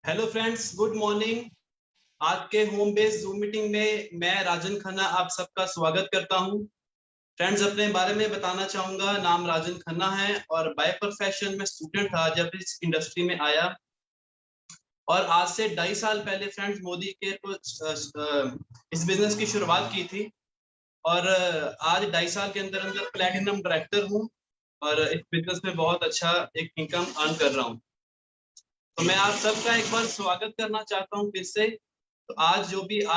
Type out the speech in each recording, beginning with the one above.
Hello friends, good morning. आज के home based zoom meeting में मैं राजन खन्ना आप सबका स्वागत करता हूं। फ्रेंड्स, अपने बारे में बताना चाहूंगा। नाम राजन खन्ना है और बाय प्रोफेशन में स्टूडेंट था जब इस इंडस्ट्री में आया। और आज से 2.5 साल पहले फ्रेंड्स मोदी के इस बिजनेस की शुरुआत की थी। और आज 2.5 साल के अंदर अंदर प्लेटिनम डायरेक्टर हूँ और इस बिजनेस में बहुत अच्छा एक इनकम अर्न कर रहा हूँ। तो मैं आप सबका एक बार स्वागत करना चाहता हूँ फिर से। तो आज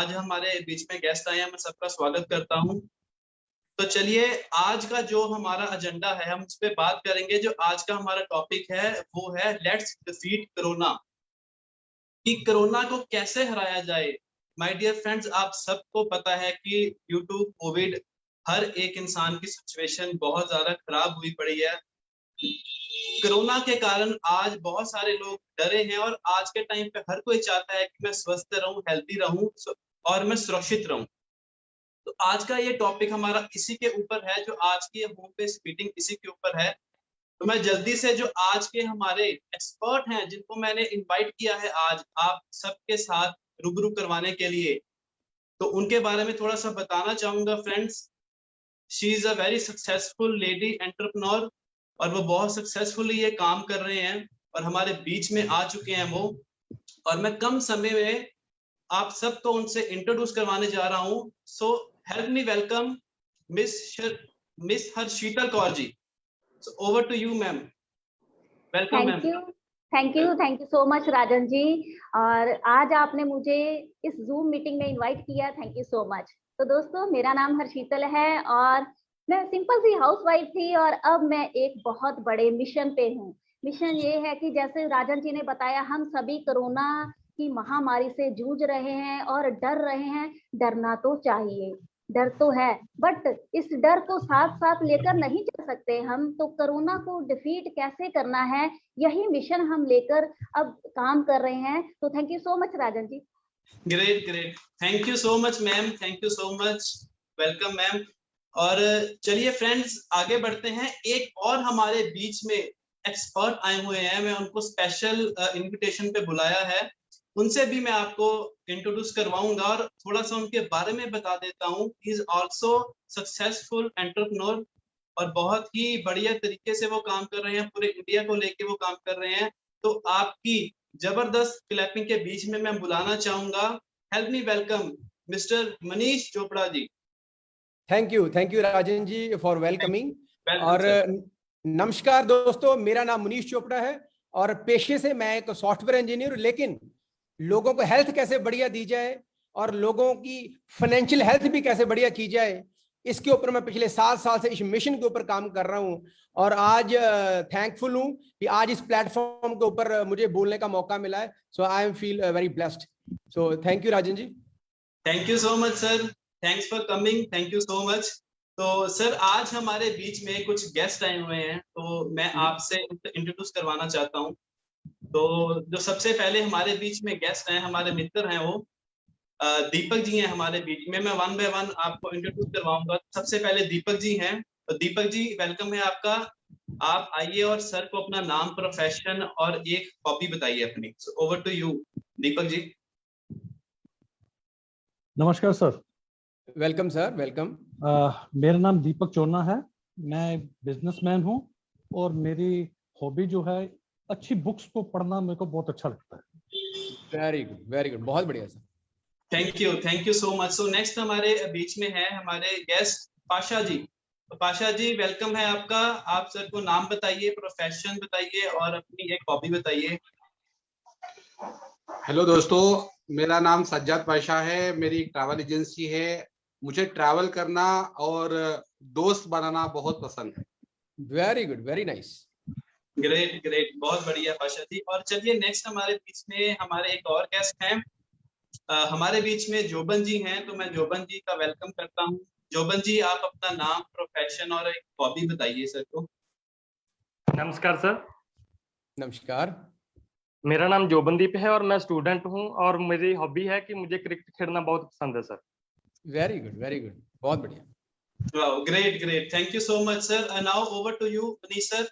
हमारे बीच में गेस्ट आए हैं, मैं सबका स्वागत करता हूँ। तो चलिए, आज का जो हमारा एजेंडा है हम उस पर बात करेंगे। जो आज का हमारा टॉपिक है वो है लेट्स डिफीट कोरोना, कि कोरोना को कैसे हराया जाए। माय डियर फ्रेंड्स, आप सबको पता है कि ड्यू टू कोविड हर एक इंसान की सिचुएशन बहुत ज्यादा खराब हुई पड़ी है। कोरोना के कारण आज बहुत सारे लोग डरे हैं और आज के टाइम पे हर कोई चाहता है कि मैं स्वस्थ रहूं, हेल्दी रहूं और मैं सुरक्षित रहूं। तो आज का ये टॉपिक हमारा इसी के ऊपर है, जो आज की होम बेस्ड मीटिंग इसी के ऊपर है। तो मैं जल्दी से जो आज के हमारे एक्सपर्ट हैं जिनको मैंने इनवाइट किया है आज आप सबके साथ रूबरू करवाने के लिए, तो उनके बारे में थोड़ा सा बताना चाहूंगा। Friends, she is a very successful lady entrepreneur और वो बहुत सक्सेसफुली ये काम कर रहे हैं और हमारे बीच में आ चुके हैं वो। और मैं कम समय में आप सबको उनसे इंट्रोड्यूस करवाने जा रहा हूं। So help me welcome miss Harshita Kaur ji. So over to you ma'am. Welcome ma'am. Thank you so much Rajan ji. और आज आपने मुझे इस जूम मीटिंग में इनवाइट किया, थैंक यू सो मच। तो दोस्तों, मेरा नाम हर्षितल है और मैं सिंपल सी हाउसवाइफ थी और अब मैं एक बहुत बड़े मिशन पे हूँ। मिशन ये है कि जैसे राजन जी ने बताया, हम सभी कोरोना की महामारी से जूझ रहे हैं और डर रहे हैं। डरना तो चाहिए, डर तो है, बट इस डर को साथ साथ लेकर नहीं चल सकते हम। तो कोरोना को डिफीट कैसे करना है, यही मिशन हम लेकर अब काम कर रहे हैं। तो thank you so much Rajan ji. Great great, thank you so much ma'am, thank you so much, welcome ma'am. और चलिए फ्रेंड्स, आगे बढ़ते हैं। एक और हमारे बीच में एक्सपर्ट आए हुए हैं, मैं उनको स्पेशल इनविटेशन पे बुलाया है। उनसे भी मैं आपको इंट्रोड्यूस करवाऊंगा और थोड़ा सा उनके बारे में बता देता हूँ। He is also successful entrepreneur और बहुत ही बढ़िया तरीके से वो काम कर रहे हैं, पूरे इंडिया को लेके वो काम कर रहे हैं। तो आपकी जबरदस्त क्लैपिंग के बीच में मैं बुलाना चाहूंगा, help me welcome mister Manish Chopra ji. Thank you Rajan ji for welcoming. और सर। नमस्कार दोस्तों, मेरा नाम मनीष चोपड़ा है और पेशे से मैं एक सॉफ्टवेयर इंजीनियर। लेकिन लोगों को हेल्थ कैसे बढ़िया दी जाए और लोगों की फाइनेंशियल हेल्थ भी कैसे बढ़िया की जाए, इसके ऊपर मैं पिछले 7 साल से इस मिशन के ऊपर काम कर रहा हूं। और आज थैंकफुल हूं कि आज इस प्लेटफॉर्म के ऊपर मुझे बोलने का मौका मिला है। So I am feel very blessed. So thank you Rajan ji. Thank you so much sir, thanks for coming, thank you so much. तो सर, आज हमारे बीच में कुछ गेस्ट आए हुए हैं, तो मैं आपसे इंट्रोड्यूस करवाना चाहता हूँ। तो जो सबसे पहले हमारे बीच में गेस्ट हैं, हमारे मित्र हैं, वो दीपक जी हैं हमारे बीच में। मैं वन बाय वन आपको इंट्रोड्यूस करवाऊंगा। सबसे पहले दीपक जी हैं। तो दीपक जी, वेलकम है आपका। आप आइए और सर को अपना नाम, प्रोफेशन और एक हॉबी बताइए अपनी। Over to you Deepak ji. नमस्कार सर। Welcome sir, welcome. मेरा नाम दीपक चोरना है। मैं बिजनेसमैन हूँ और मेरी हॉबी जो है, अच्छी बुक्स को पढ़ना मेरे को बहुत अच्छा लगता है। वेरी गुड, बहुत बढ़िया sir. Thank you so much. So next हमारे बीच में है हमारे गेस्ट पाशा जी। तो पाशा जी, वेलकम है आपका। आप सर को नाम बताइए, प्रोफेशन बताइए और अपनी एक हॉबी बताइए। हेलो दोस्तों, मेरा नाम सज्जाद पाशा है। मेरी ट्रैवल एजेंसी है। मुझे ट्रैवल करना और दोस्त बनाना बहुत पसंद है। Very good, very nice. Great great, बहुत बढ़िया पाशा जी। और चलिए, नेक्स्ट हमारे बीच में हमारे एक और गेस्ट हैं। हमारे बीच में जोबन जी हैं, तो मैं जोबन जी का वेलकम करता हूँ। जोबन जी, आप अपना नाम, प्रोफेशन और एक हॉबी बताइए सर को। नमस्कार सर। नमस्कार। मेरा नाम जोबनदीप है और मैं स्टूडेंट हूं और मेरी हॉबी है कि मुझे क्रिकेट खेलना बहुत पसंद है सर। वेरी गुड, बहुत बढ़िया। Great great, thank you so much sir. Now over to you Manish sir.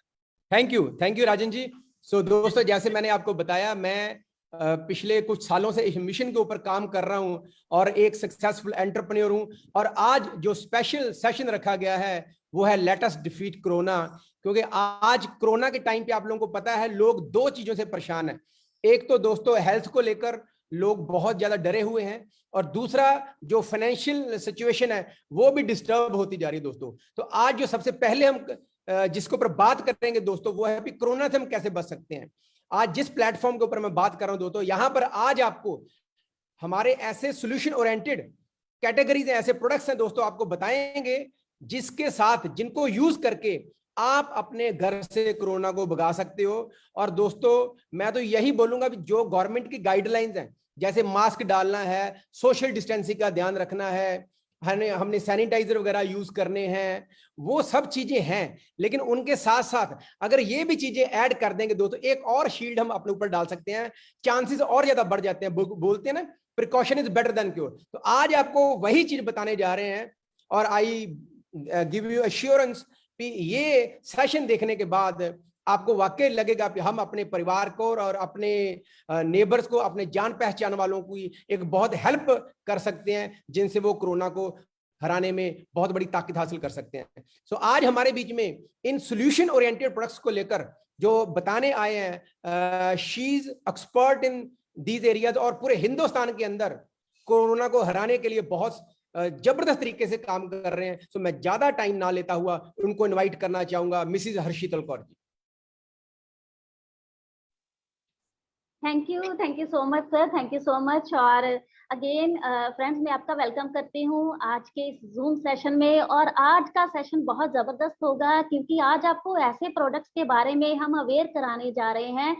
Thank you Rajan ji. So दोस्तों, जैसे मैंने आपको बताया, मैं पिछले कुछ सालों से इस मिशन के ऊपर काम कर रहा हूं और एक सक्सेसफुल एंटरप्रेन्योर हूं। और आज जो स्पेशल सेशन रखा गया है वो है लेट अस डिफीट कोरोना, क्योंकि आज कोरोना के टाइम पे आप लोगों को पता है लोग दो चीजों से परेशान है। एक तो दोस्तों हेल्थ को लेकर लोग बहुत ज्यादा डरे हुए हैं, और दूसरा जो फाइनेंशियल सिचुएशन है वो भी डिस्टर्ब होती जा रही है दोस्तों। तो आज जो सबसे पहले हम जिसके ऊपर बात करेंगे दोस्तों वो है कि कोरोना से हम कैसे बच सकते हैं। आज जिस प्लेटफॉर्म के ऊपर मैं बात कर रहा हूं दोस्तों, यहां पर आज आपको हमारे ऐसे सोल्यूशन ओरिएंटेड कैटेगरीज हैं, ऐसे प्रोडक्ट्स हैं दोस्तों, आपको बताएंगे जिसके साथ जिनको यूज करके आप अपने घर से कोरोना को भगा सकते हो। और दोस्तों मैं तो यही बोलूंगा कि जो गवर्नमेंट की गाइडलाइंस हैं, जैसे मास्क डालना है, सोशल डिस्टेंसिंग का ध्यान रखना है, हमने सैनिटाइजर वगैरह यूज करने हैं, वो सब चीजें हैं, लेकिन उनके साथ साथ अगर ये भी चीजें ऐड कर देंगे दोस्तों, एक और शील्ड हम अपने ऊपर डाल सकते हैं, चांसेस और ज्यादा बढ़ जाते हैं। बोलते हैं ना precaution is better than cure. तो आज आपको वही चीज बताने जा रहे हैं, और आई गिव यू एश्योरेंस कि ये सेशन देखने के बाद आपको वाकई लगेगा कि हम अपने परिवार को और अपने नेबर्स को, अपने जान पहचान वालों को एक बहुत हेल्प कर सकते हैं, जिनसे वो कोरोना को हराने में बहुत बड़ी ताकत हासिल कर सकते हैं। सो आज हमारे बीच में इन सॉल्यूशन ओरिएंटेड प्रोडक्ट्स को लेकर जो बताने आए हैं, she is expert in these areas, और पूरे हिंदुस्तान के अंदर कोरोना को हराने के लिए बहुत जबरदस्त तरीके से काम कर रहे हैं। सो मैं ज्यादा टाइम ना लेता हुआ उनको इनवाइट करना चाहूंगा, Mrs Harshital Kaur ji. Thank you so much sir, thank you so much. और अगेन फ्रेंड्स मैं आपका वेलकम करती हूँ आज के इस जूम सेशन में। और आज का सेशन बहुत जबरदस्त होगा, क्योंकि आज आपको ऐसे प्रोडक्ट्स के बारे में हम अवेयर कराने जा रहे हैं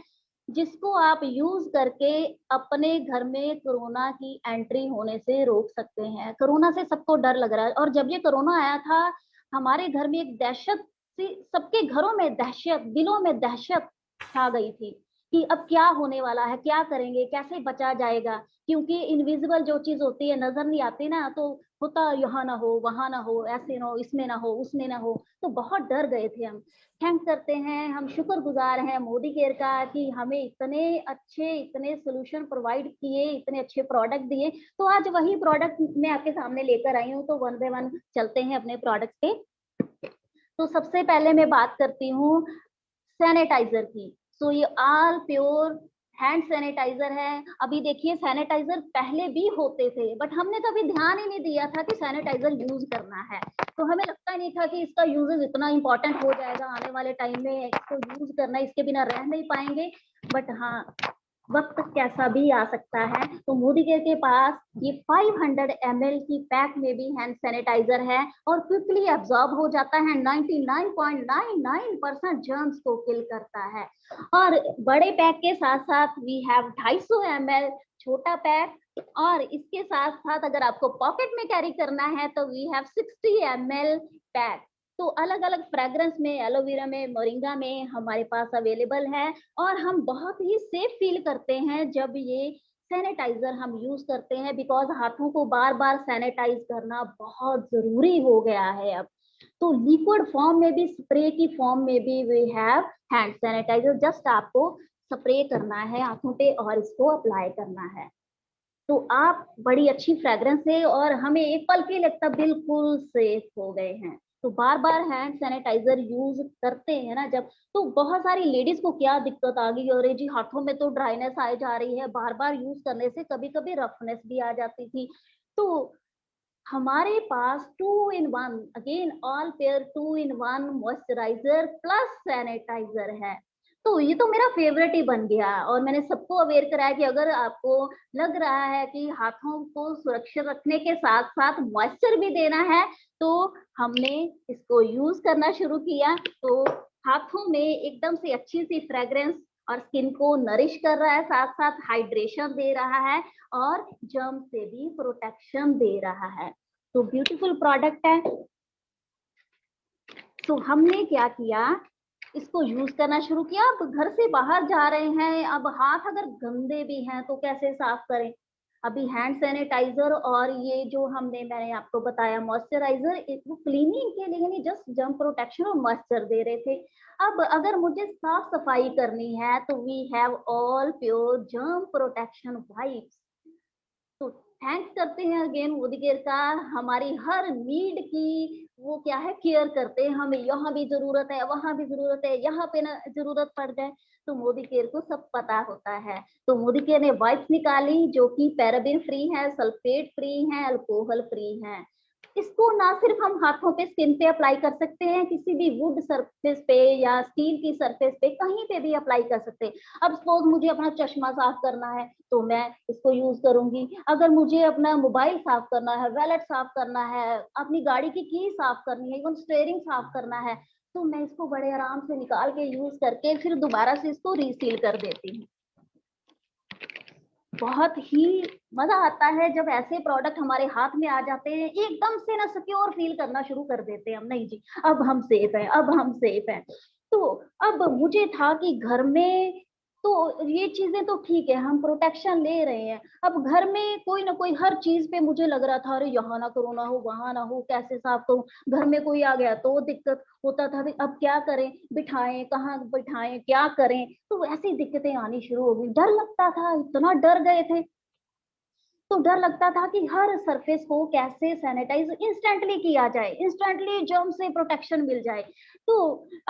जिसको आप यूज करके अपने घर में कोरोना की एंट्री होने से रोक सकते हैं। कोरोना से सबको डर लग रहा है, और जब ये कोरोना आया था हमारे घर में एक दहशत सी, सबके घरों में दहशत, दिलों में दहशत छा गई थी कि अब क्या होने वाला है, क्या करेंगे, कैसे बचा जाएगा। क्योंकि इनविजिबल जो चीज होती है, नजर नहीं आती ना, तो होता यहाँ ना हो, वहां ना हो, ऐसे ना हो, इसमें ना हो, उसमें ना हो, तो बहुत डर गए थे हम। थैंक करते हैं, हम शुक्रगुजार हैं मोदी केयर का कि हमें इतने सोल्यूशन प्रोवाइड किए, इतने अच्छे प्रोडक्ट दिए। तो आज वही प्रोडक्ट मैं आपके सामने लेकर आई हूँ, तो वन बाय वन चलते हैं अपने प्रोडक्ट पे। तो सबसे पहले मैं बात करती हूँ सैनिटाइजर की। सो ये ऑल प्योर हैंड सैनिटाइजर है। अभी देखिए सैनिटाइजर पहले भी होते थे, बट हमने कभी ध्यान ही नहीं दिया था कि सैनिटाइजर यूज करना है। तो हमें लगता नहीं था कि इसका यूजेस इतना इंपॉर्टेंट हो जाएगा आने वाले टाइम में, इसको यूज करना, इसके बिना रह नहीं पाएंगे। बट हाँ, वक्त कैसा भी आ सकता है। तो मोदी केयर के पास ये 500 ml की पैक में भी हैंड सैनिटाइजर है, और क्विकली एब्जॉर्ब हो जाता है, 99.99% जर्म्स को किल करता है। और बड़े पैक के साथ साथ वी हैव 250 ml छोटा पैक, और इसके साथ साथ अगर आपको पॉकेट में कैरी करना है तो वी हैव 60 ml पैक। तो अलग अलग फ्रेग्रेंस में, एलोवेरा में, मोरिंगा में हमारे पास अवेलेबल है, और हम बहुत ही सेफ फील करते हैं जब ये सैनिटाइजर हम यूज करते हैं, बिकॉज हाथों को बार बार सैनिटाइज करना बहुत जरूरी हो गया है अब। तो लिक्विड फॉर्म में भी, स्प्रे की फॉर्म में भी we have hand sanitizer. Just आपको स्प्रे करना है हाथों पे और इसको अप्लाई करना है। तो आप बड़ी अच्छी फ्रेग्रेंस है, और हमें एक पल के लगता बिल्कुल सेफ हो गए हैं। तो बार बार हैंड सैनिटाइजर यूज करते हैं ना जब, तो बहुत सारी लेडीज को क्या दिक्कत आ गई, अरे जी हाथों में तो ड्राइनेस आ जा रही है, बार बार यूज करने से कभी कभी रफनेस भी आ जाती थी। तो हमारे पास 2-in-1, again all pure 2-in-1 moisturizer plus sanitizer है। तो ये तो मेरा फेवरेट ही बन गया, और मैंने सबको अवेयर कराया कि अगर आपको लग रहा है कि हाथों को सुरक्षित रखने के साथ साथ मॉइस्चर भी देना है, तो हमने इसको यूज करना शुरू किया। तो हाथों में एकदम से अच्छी सी फ्रेग्रेंस, और स्किन को नरिश कर रहा है, साथ साथ हाइड्रेशन दे रहा है, और जर्म से भी प्रोटेक्शन दे रहा है। तो ब्यूटीफुल प्रोडक्ट है। तो हमने क्या किया, इसको यूज करना शुरू किया। अब घर से बाहर जा रहे हैं, अब हाथ अगर गंदे भी हैं तो कैसे साफ करें। अभी हैंड सैनिटाइजर और ये जो मैंने आपको बताया मॉइस्चराइजर, वो क्लीनिंग के लिए नहीं, जस्ट जर्म प्रोटेक्शन और मॉइस्चर दे रहे थे। अब अगर मुझे साफ सफाई करनी है तो we have all pure germ protection wipes. तो थैंक्स करते हैं अगेन मोदी केयर का, हमारी हर नीड की वो क्या है केयर करते हैं। हमें यहाँ भी जरूरत है, वहां भी जरूरत है, यहाँ पे ना जरूरत पड़ जाए तो मोदी केयर को सब पता होता है। तो मोदी केयर ने वाइप्स निकाली जो कि पैराबिन फ्री है, सल्फेट फ्री है, अल्कोहल फ्री है। इसको ना सिर्फ हम हाथों पे स्किन पे अप्लाई कर सकते हैं, किसी भी वुड सरफेस पे या स्टील की सरफेस पे कहीं पे भी अप्लाई कर सकते हैं। अब सपोज मुझे अपना चश्मा साफ करना है तो मैं इसको यूज करूंगी। अगर मुझे अपना मोबाइल साफ करना है, वॉलेट साफ करना है, अपनी गाड़ी की साफ करनी है, इवन स्टीयरिंग साफ करना है, तो मैं इसको बड़े आराम से निकाल के यूज करके फिर दोबारा से इसको रीसील कर देती हूँ। बहुत ही मजा आता है जब ऐसे प्रोडक्ट हमारे हाथ में आ जाते हैं, एकदम से ना सिक्योर फील करना शुरू कर देते हैं हम, नहीं जी अब हम सेफ हैं, अब हम सेफ हैं। तो अब मुझे था कि घर में तो ये चीजें तो ठीक है, हम प्रोटेक्शन ले रहे हैं। अब घर में कोई ना कोई हर चीज पे मुझे लग रहा था अरे यहाँ ना कोरोना हो, वहां ना हो, कैसे साफ करूं, घर में कोई आ गया तो दिक्कत होता था, अब क्या करें, बिठाएं कहाँ बिठाएं, क्या करें, तो ऐसी दिक्कतें आनी शुरू हो गई। डर लगता था, इतना डर गए थे, तो डर लगता था कि हर सरफेस को कैसे सैनिटाइज इंस्टेंटली किया जाए, इंस्टेंटली जर्म से प्रोटेक्शन मिल जाए। तो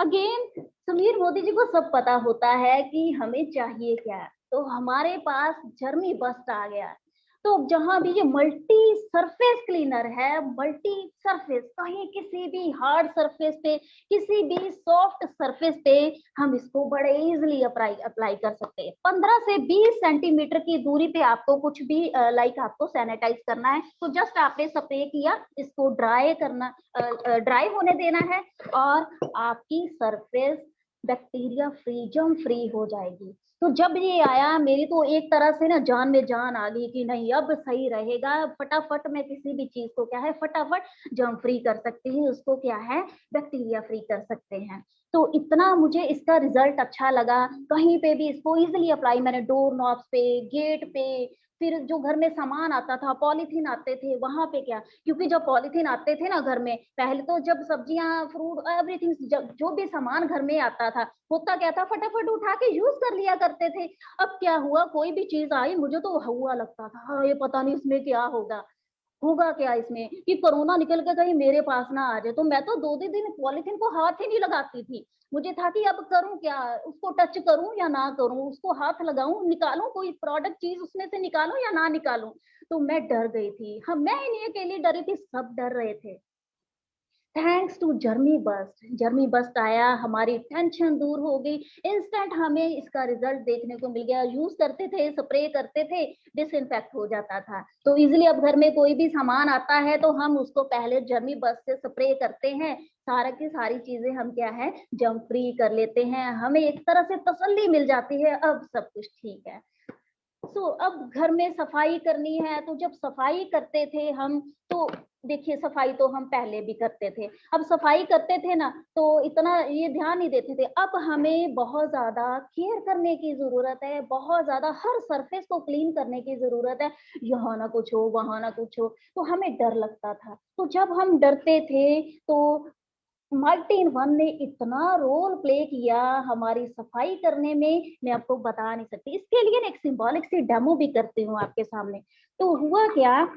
अगेन सुनील मोदी जी को सब पता होता है कि हमें चाहिए क्या, तो हमारे पास जर्मी बस्ट आ गया। तो जहां भी ये मल्टी सरफेस क्लीनर है, मल्टी सरफेस, कहीं किसी भी हार्ड सरफेस पे, किसी भी सॉफ्ट सरफेस पे हम इसको बड़े इजीली अप्लाई कर सकते हैं। 15 से 20 सेंटीमीटर की दूरी पे आपको कुछ भी आपको सैनिटाइज करना है, तो जस्ट आपने स्प्रे किया, इसको ड्राई होने देना है और आपकी surface bacteria free, germ free हो जाएगी। तो जब ये आया मेरी तो एक तरह से ना जान में जान आ गई कि नहीं अब सही रहेगा, फटाफट मैं किसी भी चीज को क्या है फटाफट जर्म फ्री कर सकती हूँ, उसको क्या है बैक्टीरिया फ्री कर सकते हैं। तो इतना मुझे इसका रिजल्ट अच्छा लगा। कहीं पे भी इसको इजिली अप्लाई, मैंने डोर नॉब्स पे, गेट पे, फिर जो घर में सामान आता था, पॉलीथीन आते थे वहां पे क्या, क्योंकि जब पॉलीथीन आते थे ना घर में, पहले तो जब सब्जियां फ्रूट एवरीथिंग जो भी सामान घर में आता था, होता क्या था फटाफट उठा के यूज कर लिया करते थे। अब क्या हुआ, कोई भी चीज आई मुझे तो हुआ लगता था हाँ ये पता नहीं इसमें क्या होगा क्या इसमें, कि कोरोना निकल के कहीं मेरे पास ना आ जाए। तो मैं तो 2 दिन पॉलीथीन को हाथ ही नहीं लगाती थी। मुझे था कि अब करूं क्या, उसको टच करूं या ना करूं, उसको हाथ लगाऊं, निकालूं कोई प्रोडक्ट चीज उसमें से निकालूं या ना निकालूं। तो मैं डर गई थी, हाँ मैं नहीं अकेली डरी थी, सब डर रहे थे। थैंक्स टू जर्मी बस्ट आया, हमारी टेंशन दूर हो गई, इंस्टेंट हमें इसका रिजल्ट देखने को मिल गया। यूज करते थे, स्प्रे करते थे, डिसइंफेक्ट हो जाता था। तो इजिली अब घर में कोई भी सामान आता है तो हम उसको पहले जर्मी बस्ट से स्प्रे करते हैं, सारा की सारी चीजें हम क्या है जर्म फ्री कर लेते हैं, हमें एक तरह से तसल्ली मिल जाती है, अब सब कुछ ठीक है। अब घर में सफाई करनी है, तो जब सफाई करते थे हम, तो देखिए सफाई तो हम पहले भी करते थे, अब सफाई करते थे ना तो इतना ये ध्यान नहीं देते थे। अब हमें बहुत ज्यादा केयर करने की जरूरत है, बहुत ज्यादा हर सरफेस को क्लीन करने की जरूरत है, यहाँ ना कुछ हो वहां ना कुछ हो, तो हमें डर लगता था। तो जब हम डरते थे तो मार्टिन 1 ने इतना रोल प्ले किया हमारी सफाई करने में, मैं आपको बता नहीं सकती। इसके लिए एक सिंबॉलिक सी डेमो भी करती हूँ आपके सामने। तो हुआ क्या,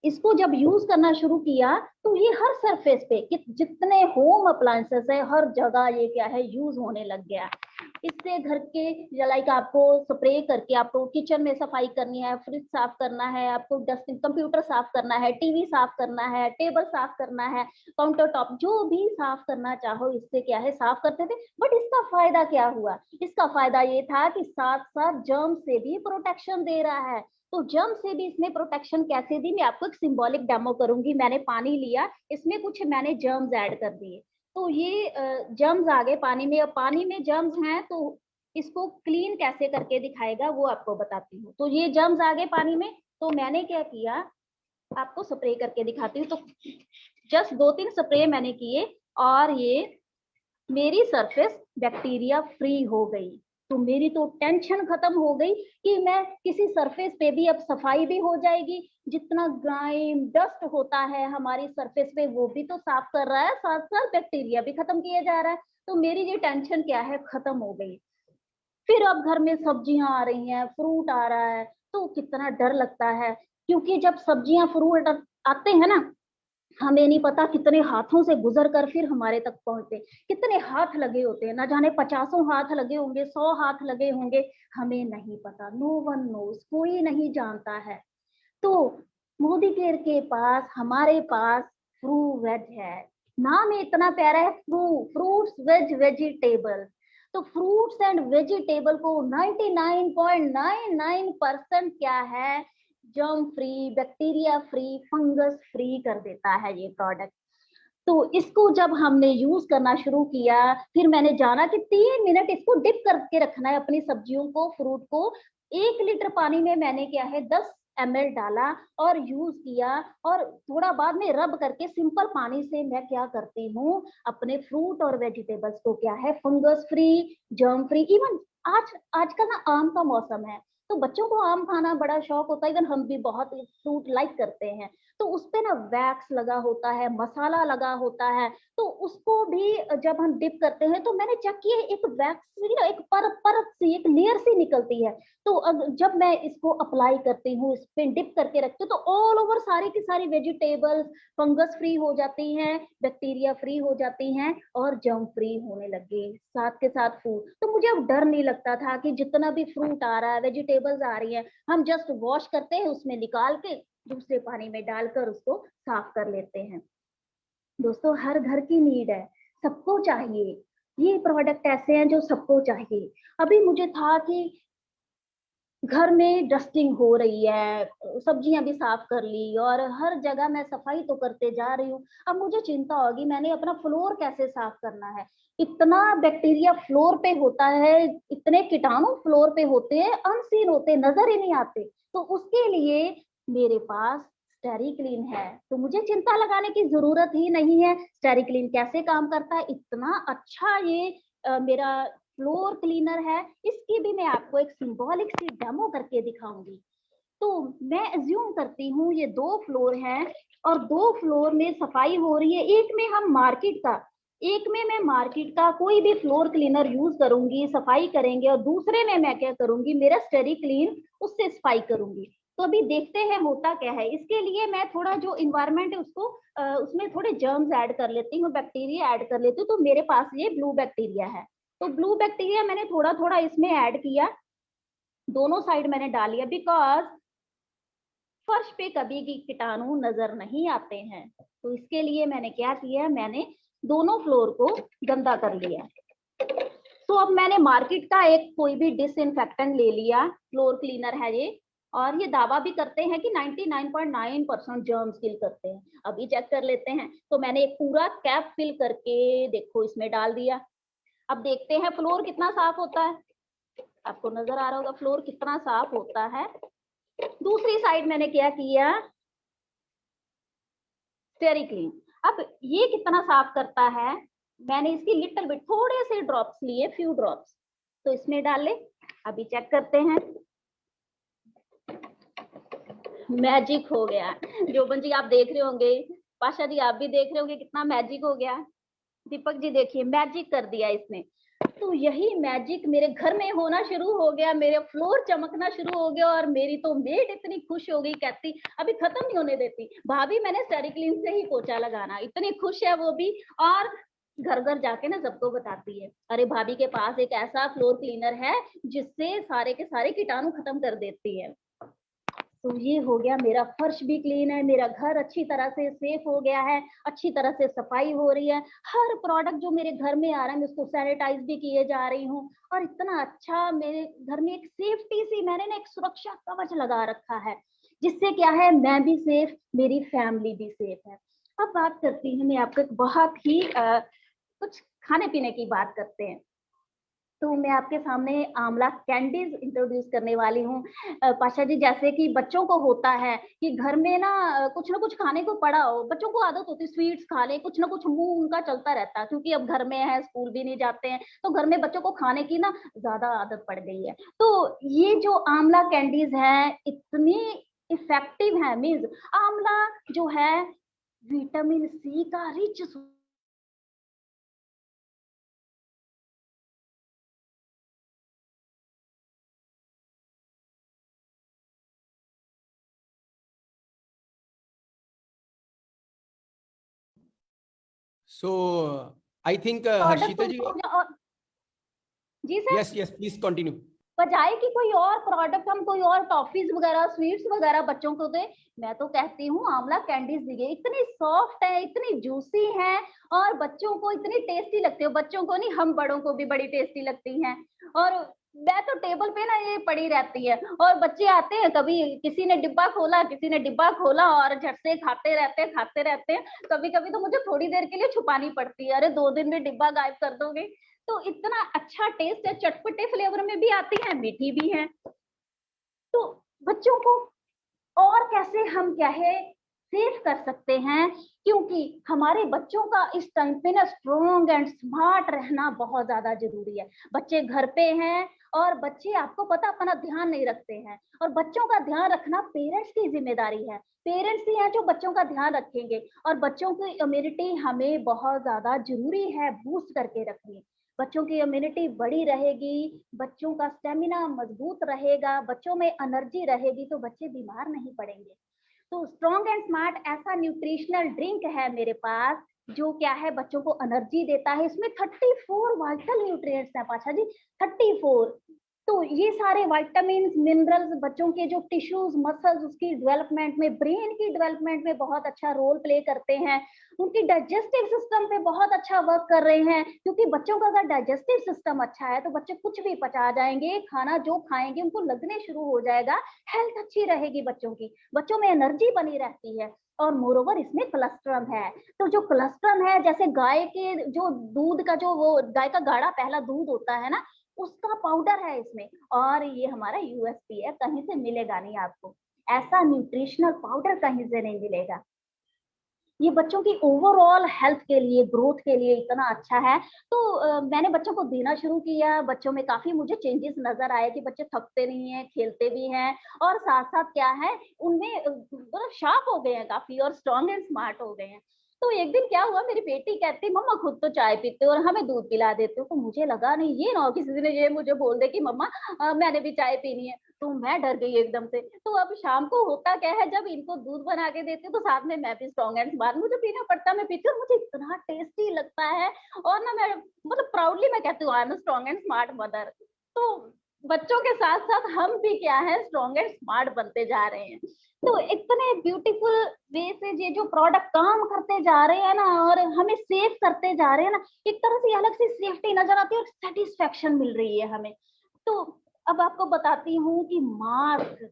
इसको जब यूज करना शुरू किया तो ये हर सरफेस पे जितने होम अप्लायंसेस है हर जगह ये क्या है यूज होने लग गया। इससे घर के लाइक आपको स्प्रे करके आपको किचन में सफाई करनी है, फ्रिज साफ करना है, आपको डस्टबिन, कंप्यूटर साफ करना है, टीवी साफ करना है, टेबल साफ करना है, काउंटर टॉप, जो भी साफ करना चाहो इससे क्या है साफ करते थे। बट इसका फायदा क्या हुआ, इसका फायदा ये था कि साथ साथ जर्म से भी प्रोटेक्शन दे रहा है। तो जर्म से भी इसने प्रोटेक्शन कैसे दी, मैं आपको एक सिंबॉलिक डेमो करूंगी। मैंने पानी लिया, इसमें कुछ मैंने जर्म्स ऐड कर दिए, तो ये जर्म्स आ गए पानी में। अब पानी में जर्म्स हैं तो इसको क्लीन कैसे करके दिखाएगा वो आपको बताती हूँ। तो ये जर्म्स आ गए पानी में, तो मैंने क्या किया आपको स्प्रे करके दिखाती हूँ। तो जस्ट 2-3 स्प्रे मैंने किए और ये मेरी सरफेस बैक्टीरिया फ्री हो गई। तो मेरी तो टेंशन खत्म हो गई कि मैं किसी सरफेस पे भी अब सफाई भी हो जाएगी, जितना ग्राइम डस्ट होता है हमारी सरफेस पे वो भी तो साफ कर रहा है, साथ साथ बैक्टीरिया भी खत्म किया जा रहा है। तो मेरी ये टेंशन क्या है, खत्म हो गई। फिर अब घर में सब्जियां आ रही हैं, फ्रूट आ रहा है, तो कितना डर लगता है, क्योंकि जब सब्जियां फ्रूट आते हैं ना, हमें नहीं पता कितने हाथों से गुजर कर फिर हमारे तक पहुंचते, कितने हाथ लगे होते हैं, ना जाने 50 हाथ लगे होंगे, 100 हाथ लगे होंगे, हमें नहीं पता। नो वन नोस, कोई नहीं जानता है। तो मोदी केयर के पास, हमारे पास फ्रू वेज है, नाम ही इतना प्यारा है, फ्रूट्स वेज वेजिटेबल। तो फ्रूट्स एंड वेजिटेबल को 99.99% क्या है, germ free, bacteria free, fungus free कर देता है ये प्रोडक्ट। तो इसको जब हमने यूज करना शुरू किया, फिर मैंने जाना कि 3 मिनट इसको डिप करके रखना है अपनी सब्जियों को, फ्रूट को। 1 लीटर पानी में मैंने क्या है 10 ml डाला और यूज किया, और थोड़ा बाद में रब करके सिंपल पानी से मैं क्या करती हूँ, अपने फ्रूट और वेजिटेबल्स को क्या है fungus free, germ free. Even आजकल ना आम का मौसम है, तो बच्चों को आम खाना बड़ा शौक होता है, इवन हम भी बहुत फ्रूट लाइक करते हैं। तो उस पे ना वैक्स लगा होता है, मसाला लगा होता है, तो उसको भी जब हम डिप करते हैं तो मैंने चेक किया एक वैक्स ना, एक परत सी, एक लेयर सी निकलती है। तो जब मैं इसको अप्लाई करती हूँ, इस पे डिप करके रखती हूँ, तो ऑल ओवर सारी की सारी वेजिटेबल्स फंगस फ्री हो जाती हैं, बैक्टीरिया फ्री हो जाती हैं और जर्म फ्री होने लगे, साथ के साथ फूड। तो मुझे अब डर नहीं लगता था कि जितना भी फ्रूट आ रहा है, वेजिटेबल्स आ रही है, हम जस्ट वॉश करते हैं, उसमें निकाल के दूसरे पानी में डालकर उसको साफ कर लेते हैं। दोस्तों, हर घर की नीड है, सबको चाहिए, ये प्रोडक्ट ऐसे हैं जो सबको चाहिए। अभी मुझे था कि घर में डस्टिंग हो रही है, सब्जियां भी साफ कर ली और हर जगह मैं सफाई तो करते जा रही हूँ। अब मुझे चिंता होगी मैंने अपना फ्लोर कैसे साफ करना है। इतना बैक्टीरिया फ्लोर पे होता है, इतने कीटाणु फ्लोर पे होते हैं, अनसीन होते, नजर ही नहीं आते। तो उसके लिए मेरे पास स्टेरिक्लीन है, तो मुझे चिंता लगाने की जरूरत ही नहीं है। स्टेरिक्लीन कैसे काम करता है, इतना अच्छा ये मेरा फ्लोर क्लीनर है, इसकी भी मैं आपको एक सिंबॉलिक सी डेमो करके दिखाऊंगी। तो मैं अज्यूम करती हूँ ये 2 फ्लोर हैं और 2 फ्लोर में सफाई हो रही है। एक में मैं मार्केट का कोई भी फ्लोर क्लीनर यूज करूंगी, सफाई करेंगे, और दूसरे में मैं क्या करूंगी, मेरा स्टेरिक्लीन, उससे सफाई करूंगी। तो अभी देखते हैं होता क्या है। इसके लिए मैं थोड़ा जो इन्वायरमेंट है उसको उसमें थोड़े जर्म्स ऐड कर लेती हूँ, बैक्टीरिया ऐड कर लेती हूँ। तो मेरे पास ये ब्लू बैक्टीरिया है, तो ब्लू बैक्टीरिया मैंने थोड़ा थोड़ा इसमें ऐड किया, दोनों साइड मैंने डाल लिया, बिकॉज फर्श पे कभी भी कीटाणु नजर नहीं आते हैं। तो इसके लिए मैंने क्या किया, मैंने दोनों फ्लोर को गंदा कर लिया। तो अब मैंने मार्केट का एक कोई भी डिसइंफेक्टेंट ले लिया, फ्लोर क्लीनर है ये, और ये दावा भी करते हैं कि 99.9% जर्म्स किल करते हैं। अभी चेक कर लेते हैं। तो मैंने एक पूरा कैप फिल करके देखो इसमें डाल दिया। अब देखते हैं फ्लोर कितना साफ होता है। आपको नजर आ रहा होगा फ्लोर कितना साफ होता है। दूसरी साइड मैंने क्या किया, स्टेरिक्लीन। अब ये कितना साफ करता है, मैंने इसकी लिटिल बिट थोड़े से ड्रॉप्स लिए, फ्यू ड्रॉप्स, तो इसमें डाले। अभी चेक करते हैं, मैजिक हो गया। जोबन जी आप देख रहे होंगे, पाशा जी आप भी देख रहे होंगे, कितना मैजिक हो गया। दीपक जी देखिए, मैजिक कर दिया इसने। तो यही मैजिक मेरे घर में होना शुरू हो गया, मेरे फ्लोर चमकना शुरू हो गया, और मेरी तो मेड इतनी खुश हो गई, कहती अभी खत्म नहीं होने देती, भाभी मैंने स्टेरिक्लीन से ही पोछा लगाना। इतनी खुश है वो भी, और घर घर जाके ना सबको बताती है, अरे भाभी के पास एक ऐसा फ्लोर क्लीनर है जिससे सारे के सारे कीटाणु खत्म कर देती है। तो ये हो गया, मेरा फर्श भी क्लीन है, मेरा घर अच्छी तरह से सेफ हो गया है, अच्छी तरह से सफाई हो रही है। हर प्रोडक्ट जो मेरे घर में आ रहा है मैं उसको सैनिटाइज भी किए जा रही हूँ, और इतना अच्छा मेरे घर में एक सेफ्टी सी मैंने ना एक सुरक्षा कवच लगा रखा है, जिससे क्या है मैं भी सेफ, मेरी फैमिली भी सेफ है। अब बात करती हूँ मैं आपको एक बहुत ही कुछ खाने पीने की बात करते हैं। तो मैं आपके सामने आंवला कैंडीज इंट्रोड्यूस करने वाली हूँ। पाशा जी, जैसे कि बच्चों को होता है कि घर में ना कुछ खाने को पड़ा हो, बच्चों को आदत होती है स्वीट्स खा ले, कुछ ना कुछ मुंह उनका चलता रहता है, क्योंकि अब घर में है, स्कूल भी नहीं जाते हैं, तो घर में बच्चों को खाने की ना ज्यादा आदत पड़ गई है। तो ये जो आंवला कैंडीज है इतनी इफेक्टिव है, मीन्स आंवला जो है विटामिन सी का rich. So I think product Harshita ji, जी sir, yes yes please continue. बजाय कि कोई और प्रोडक्ट हम कोई और टॉफीज वगैरह स्वीट्स वगैरह बच्चों को दे, मैं तो कहती हूँ आंवला कैंडीज दीजिए। इतनी सॉफ्ट है, इतनी जूसी है और बच्चों को इतनी टेस्टी लगती है। बच्चों को नहीं, हम बड़ों को भी बड़ी टेस्टी लगती हैं। और मैं तो टेबल पे ना ये पड़ी रहती है और बच्चे आते हैं, कभी किसी ने डिब्बा खोला, किसी ने डिब्बा खोला और झट से खाते रहते हैं। कभी कभी तो मुझे थोड़ी देर के लिए छुपानी पड़ती है, अरे 2 दिन में डिब्बा गायब कर दोगे। तो इतना अच्छा टेस्ट है, चटपटे फ्लेवर में भी आती है, मीठी भी है। तो बच्चों को और कैसे हम क्या है सेव कर सकते हैं, क्योंकि हमारे बच्चों का इस टाइम पे ना स्ट्रॉन्ग एंड स्मार्ट रहना बहुत ज्यादा जरूरी है। बच्चे घर पे हैं और बच्चे आपको पता अपना ध्यान नहीं रखते हैं, और बच्चों का ध्यान रखना पेरेंट्स की जिम्मेदारी है। पेरेंट्स ही हैं जो बच्चों का ध्यान रखेंगे, और बच्चों की इम्यूनिटी हमें बहुत ज्यादा जरूरी है बूस्ट करके रखनी। बच्चों की इम्यूनिटी बड़ी रहेगी, बच्चों का स्टेमिना मजबूत रहेगा, बच्चों में एनर्जी रहेगी, तो बच्चे बीमार नहीं पड़ेंगे। तो स्ट्रॉन्ग एंड स्मार्ट ऐसा न्यूट्रिशनल ड्रिंक है मेरे पास जो क्या है बच्चों को एनर्जी देता है। इसमें 34 वाइटल न्यूट्रिएंट्स हैं पाशा जी, 34। तो ये सारे विटामिन मिनरल्स बच्चों के जो टिश्यूज मसल्स उसकी डेवलपमेंट में, ब्रेन की डेवलपमेंट में बहुत अच्छा रोल प्ले करते हैं। उनकी डाइजेस्टिव सिस्टम पे बहुत अच्छा वर्क कर रहे हैं, क्योंकि बच्चों का अगर डाइजेस्टिव सिस्टम अच्छा है तो बच्चे कुछ भी पचा जाएंगे, खाना जो खाएंगे उनको लगने शुरू हो जाएगा, हेल्थ अच्छी रहेगी बच्चों की, बच्चों में एनर्जी बनी रहती है। और मोरोवर इसमें कोलेस्ट्रॉल है, तो जो कोलेस्ट्रॉल है, जैसे गाय के जो दूध का जो वो गाय का गाढ़ा पहला दूध होता है ना, उसका पाउडर है इसमें। और ये हमारा यूएसपी है, कहीं से मिलेगा नहीं आपको, ऐसा न्यूट्रिशनल पाउडर कहीं से नहीं मिलेगा। ये बच्चों की ओवरऑल हेल्थ के लिए, ग्रोथ के लिए इतना अच्छा है। तो मैंने बच्चों को देना शुरू किया, बच्चों में काफी मुझे चेंजेस नजर आए कि बच्चे थकते नहीं हैं, खेलते भी हैं, और साथ साथ क्या है उनमें शार्प हो गए हैं काफी, और स्ट्रॉन्ग एंड स्मार्ट हो गए हैं। तो एक दिन क्या हुआ, मेरी बेटी कहती मम्मा खुद तो चाय पीते हो और हमें दूध पिला देते हो, तो मुझे लगा नहीं ये ना किसी दिन ये मुझे बोल दे कि मम्मा मैंने भी चाय पीनी है, तो मैं डर गई एकदम से। तो अब शाम को होता क्या है, जब इनको दूध बना के देती हूँ तो साथ में मैं भी स्ट्रॉन्ग एंड स्मार्ट मुझे पीना पड़ता है, मैं पीती हूँ, मुझे इतना टेस्टी लगता है। और ना मैं मतलब प्राउडली मैं कहती हूँ I am strong and smart mother. तो बच्चों के साथ साथ हम भी क्या है स्ट्रॉन्ग एंड स्मार्ट बनते जा रहे हैं। तो इतने ब्यूटीफुल वे से ये जो प्रोडक्ट काम करते जा रहे हैं ना, और हमें सेव करते जा रहे हैं ना, एक तरह से अलग सी सेफ्टी नजर आती है और सेटिस्फेक्शन मिल रही है हमें। तो अब आपको बताती हूँ कि मास्क,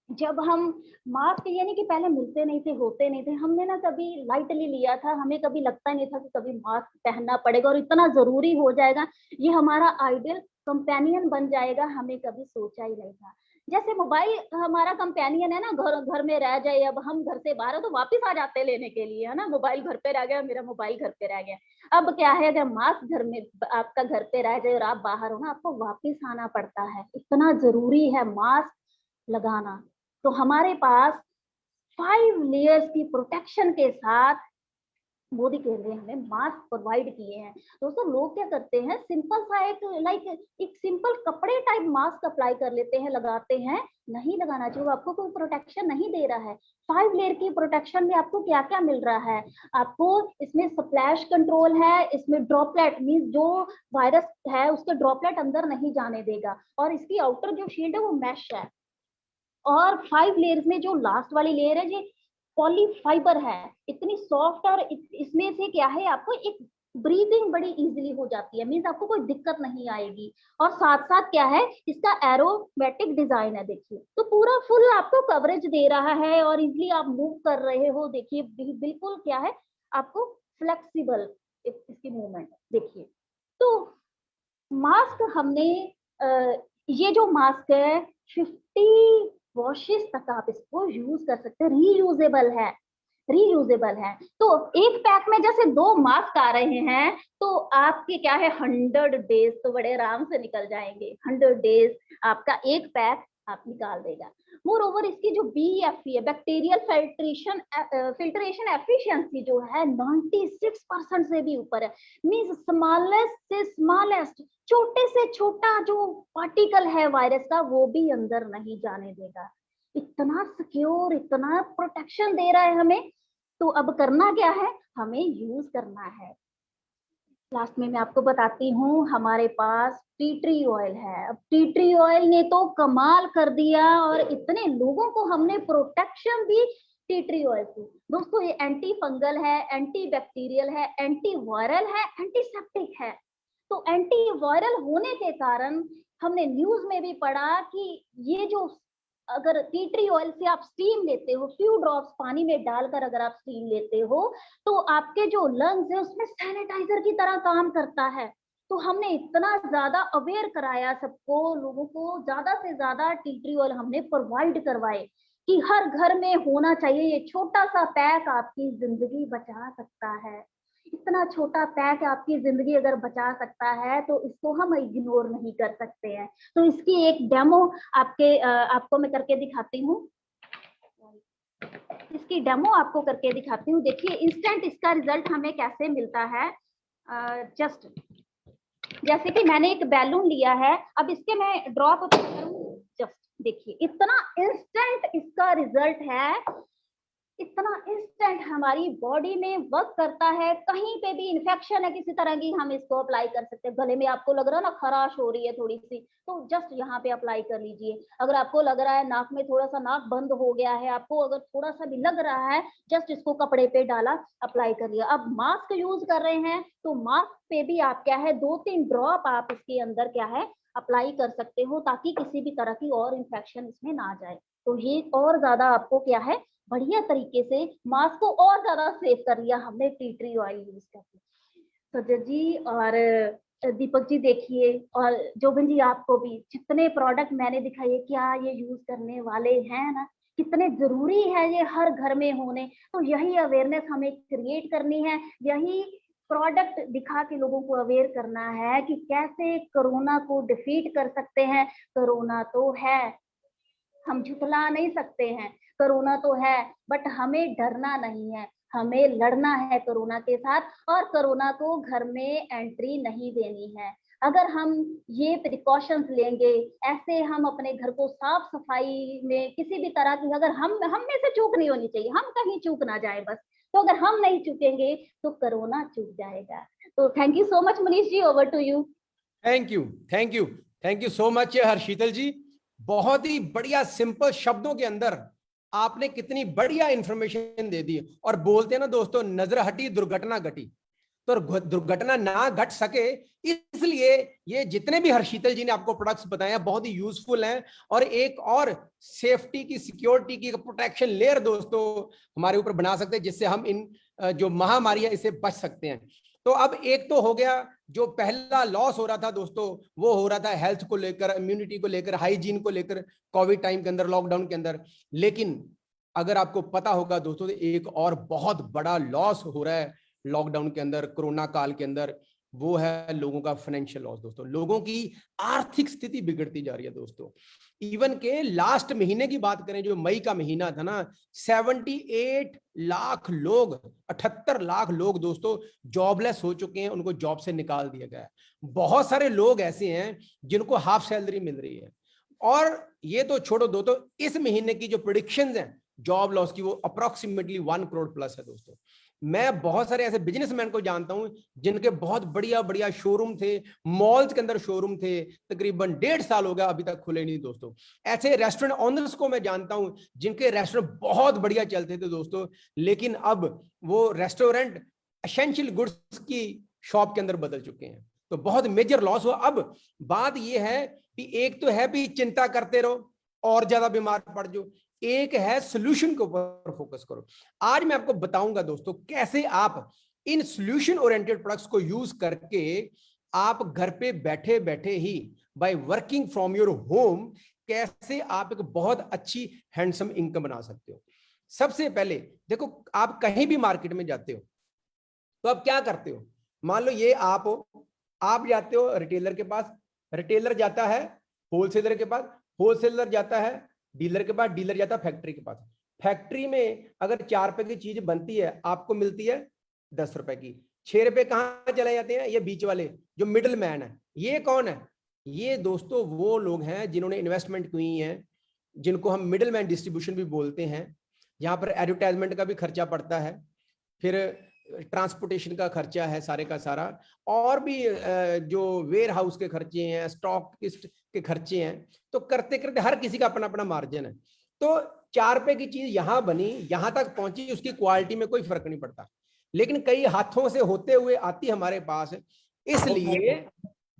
जब हम मास्क ये नहीं कि पहले मिलते नहीं थे, होते नहीं थे, हमने ना कभी लाइटली लिया था, हमें कभी लगता नहीं था कि कभी मास्क पहनना पड़ेगा और इतना जरूरी हो जाएगा, ये हमारा आइडियल कंपेनियन बन जाएगा, हमें कभी सोचा ही नहीं था। जैसे मोबाइल हमारा कंपेनियन है ना, घर घर में रह जाए, अब हम घर से बाहर हो तो वापस आ जाते लेने के लिए, है ना, मोबाइल घर पे रह गया, मेरा मोबाइल घर पे रह गया। अब क्या है, अगर मास्क घर में आपका घर पे रह जाए और आप बाहर हो ना, आपको वापस आना पड़ता है, इतना जरूरी है मास्क लगाना। तो हमारे पास 5 लेयर्स की प्रोटेक्शन के साथ मोदी केंद्र हमें मास्क प्रोवाइड किए हैं। दोस्तों लोग क्या करते हैं, सिंपल सा एक सिंपल कपड़े टाइप मास्क अप्लाई कर लेते हैं, लगाते हैं, नहीं लगाना चाहिए, वो आपको कोई प्रोटेक्शन नहीं दे रहा है। 5 लेयर की प्रोटेक्शन में आपको क्या क्या मिल रहा है, आपको इसमें स्प्लैश कंट्रोल है, इसमें ड्रॉपलेट मीन जो वायरस है उसके ड्रॉपलेट अंदर नहीं जाने देगा, और इसकी आउटर जो शील्ड है वो मैश है। और 5 लेयर्स में जो लास्ट वाली लेयर है ये पॉली फाइबर है, इतनी सॉफ्ट, और इसमें से क्या है आपको एक ब्रीदिंग बड़ी इजीली हो जाती है, मींस आपको कोई दिक्कत नहीं आएगी। और साथ साथ क्या है, इसका एरोमेटिक डिजाइन है, देखिए, तो पूरा फुल आपको कवरेज दे रहा है और इजीली आप मूव कर रहे हो, देखिए बिल्कुल क्या है आपको फ्लेक्सिबल इसकी मूवमेंट देखिए। तो मास्क हमने ये जो मास्क है 50 वॉशेस तक आप इसको यूज कर सकते हैं, रीयूजेबल है। तो एक पैक में जैसे 2 मास्क आ रहे हैं, तो आपके क्या है 100 डेज तो बड़े आराम से निकल जाएंगे। 100 डेज आपका एक पैक आप निकाल देगा। मोर ओवर इसकी जो BFE है, बैक्टीरियल फिल्ट्रेशन एफिशिएंसी जो है 96% से भी ऊपर है। मींस स्मॉलेस्ट से स्मॉलेस्ट, छोटे से छोटा जो पार्टिकल है वायरस का, वो भी अंदर नहीं जाने देगा। इतना सिक्योर, इतना प्रोटेक्शन दे रहा है हमें। तो अब करना क्या है, हमें यूज करना है। लास्ट में मैं आपको बताती हूँ, हमारे पास टी ट्री ऑयल है। अब टी ट्री ऑयल ने तो कमाल कर दिया और इतने लोगों को हमने प्रोटेक्शन दी टी ट्री ऑयल से। दोस्तों ये एंटी फंगल है, एंटी बैक्टीरियल है, एंटी वायरल है, एंटीसेप्टिक है। तो एंटी वायरल होने के कारण हमने न्यूज में भी पढ़ा कि ये जो अगर टी ट्री ऑयल से आप स्टीम लेते हो, फ्यू ड्रॉप्स पानी में डालकर अगर आप स्टीम लेते हो, तो आपके जो लंग्स है उसमें सैनिटाइजर की तरह काम करता है। तो हमने इतना ज्यादा अवेयर कराया सबको, लोगों को ज्यादा से ज्यादा टी ट्री ऑयल हमने प्रोवाइड करवाए कि हर घर में होना चाहिए। ये छोटा सा पैक आपकी जिंदगी बचा सकता है। इतना छोटा पैक आपकी जिंदगी अगर बचा सकता है तो इसको हम इग्नोर नहीं कर सकते हैं। तो इसकी एक डेमो आपको मैं करके दिखाती हूँ। इसकी डेमो आपको करके दिखाती हूँ। देखिए इंस्टेंट इसका रिजल्ट हमें कैसे मिलता है। जस्ट जैसे कि मैंने एक बैलून लिया है, अब इसके मैं ड्रॉप करूँ, जस्ट देखिए इतना इंस्टेंट इसका रिजल्ट है। इतना इंस्टेंट हमारी बॉडी में वर्क करता है। कहीं पे भी इन्फेक्शन है किसी तरह की, हम इसको अप्लाई कर सकते हैं। गले में आपको लग रहा है ना खराश हो रही है थोड़ी सी, तो जस्ट यहाँ पे अप्लाई कर लीजिए। अगर आपको लग रहा है नाक में थोड़ा सा नाक बंद हो गया है, आपको अगर थोड़ा सा भी लग रहा है, जस्ट इसको कपड़े पे डाला, अप्लाई कर लिया। अब मास्क यूज कर रहे हैं तो मास्क पे भी आप क्या है 2-3 ड्रॉप आप इसके अंदर क्या है अप्लाई कर सकते हो, ताकि किसी भी तरह की और इन्फेक्शन इसमें ना जाए। तो ये और ज्यादा आपको क्या है बढ़िया तरीके से मास्क को और ज्यादा सेव कर लिया हमने टी ट्री ऑयल यूज करके। सज्जद जी और दीपक जी देखिए, और जोबन जी आपको भी, जितने प्रोडक्ट मैंने दिखाए क्या ये यूज करने वाले हैं ना, कितने जरूरी है ये हर घर में होने। तो यही अवेयरनेस हमें क्रिएट करनी है, यही प्रोडक्ट दिखा के लोगों को अवेयर करना है कि कैसे कोरोना को डिफीट कर सकते हैं। कोरोना तो है, हम झुठला नहीं सकते हैं, कोरोना तो है, बट हमें डरना नहीं है, हमें लड़ना है कोरोना के साथ, और कोरोना को घर में एंट्री नहीं देनी है। अगर हम ये प्रिकॉशंस लेंगे, ऐसे हम अपने घर को साफ सफाई में किसी भी तरह की, अगर हम में से चूक नहीं होनी चाहिए, हम कहीं चूक ना जाए बस। तो अगर हम नहीं चूकेंगे तो कोरोना चूक जाएगा। तो thank you so much Manish ji, over to you. Thank you so much Harshital ji. बहुत ही बढ़िया सिंपल शब्दों के अंदर आपने कितनी बढ़िया इंफॉर्मेशन दे दी। और बोलते हैं ना दोस्तों, नजर हटी दुर्घटना घटी। तो दुर्घटना ना घट सके इसलिए ये जितने भी हर्षीतल जी ने आपको प्रोडक्ट्स बताए हैं बहुत ही यूजफुल हैं। और एक और सेफ्टी की, सिक्योरिटी की प्रोटेक्शन लेयर दोस्तों हमारे ऊपर बना सकते हैं, जिससे हम इन जो महामारी है इससे बच सकते हैं। तो अब एक तो हो गया, जो पहला लॉस हो रहा था दोस्तों वो हो रहा था हेल्थ को लेकर, इम्यूनिटी को लेकर, हाइजीन को लेकर, कोविड टाइम के अंदर, लॉकडाउन के अंदर। लेकिन अगर आपको पता होगा दोस्तों, तो एक और बहुत बड़ा लॉस हो रहा है लॉकडाउन के अंदर, कोरोना काल के अंदर, वो है लोगों का फाइनेंशियल लॉस दोस्तों। लोगों की आर्थिक स्थिति बिगड़ती जा रही है दोस्तों। इवन के लास्ट महीने की बात करें, जो मई का महीना था ना, 78 लाख लोग, 78 लाख लोग दोस्तों जॉबलेस हो चुके हैं, उनको जॉब से निकाल दिया गया है। बहुत सारे लोग ऐसे हैं जिनको हाफ सैलरी मिल रही है। और ये तो छोड़ो दोस्तों, इस महीने की जो प्रेडिक्शंस हैं जॉब लॉस की, वो अप्रोक्सीमेटली 1 करोड़ प्लस है दोस्तों। मैं बहुत सारे ऐसे बिजनेसमैन को जानता हूं जिनके बहुत बढ़िया बढ़िया शोरूम थे, मॉल्स के अंदर शोरूम थे, तकरीबन 1.5 साल हो गया अभी तक खुले नहीं दोस्तों। ऐसे रेस्टोरेंट ओनर्स को मैं जानता हूं जिनके रेस्टोरेंट बहुत बढ़िया चलते थे दोस्तों, लेकिन अब वो रेस्टोरेंट एसेंशियल गुड्स की शॉप के अंदर बदल चुके हैं। तो बहुत मेजर लॉस हुआ। अब बात यह है कि एक तो है भी चिंता करते रहो और ज्यादा बीमार पड़ जाओ, एक है सोल्यूशन के ऊपर फोकस करो। आज मैं आपको बताऊंगा दोस्तों कैसे आप इन सोल्यूशन ओरिएंटेड प्रोडक्ट्स को यूज करके आप घर पे बैठे बैठे ही by working from your home कैसे आप एक बहुत अच्छी हैंडसम इनकम बना सकते हो। सबसे पहले देखो, आप कहीं भी मार्केट में जाते हो तो आप क्या करते हो, मान लो ये आप हो, आप जाते हो रिटेलर के पास, रिटेलर जाता है होलसेलर के पास, होलसेलर जाता है डीलर के पास, डीलर जाता है फैक्ट्री के पास। फैक्ट्री में अगर 4 रुपए की चीज बनती है, आपको मिलती है 10 रुपए की। 6 रुपए कहाँ चले जाते हैं, ये बीच वाले जो मिडिल मैन है। ये कौन है, ये दोस्तों वो लोग हैं जिन्होंने इन्वेस्टमेंट की है, जिनको हम मिडिल मैन डिस्ट्रीब्यूशन भी बोलते हैं। यहाँ पर एडवर्टाइजमेंट का भी खर्चा पड़ता है, फिर ट्रांसपोर्टेशन का खर्चा है सारे का सारा, और भी जो वेयर हाउस के खर्चे हैं, स्टॉक के खर्चे हैं। तो करते करते हर किसी का अपना अपना मार्जिन है। तो 4 रुपए की चीज यहां बनी, यहां तक पहुंची, उसकी क्वालिटी में कोई फर्क नहीं पड़ता, लेकिन कई हाथों से होते हुए आती हमारे पास, इसलिए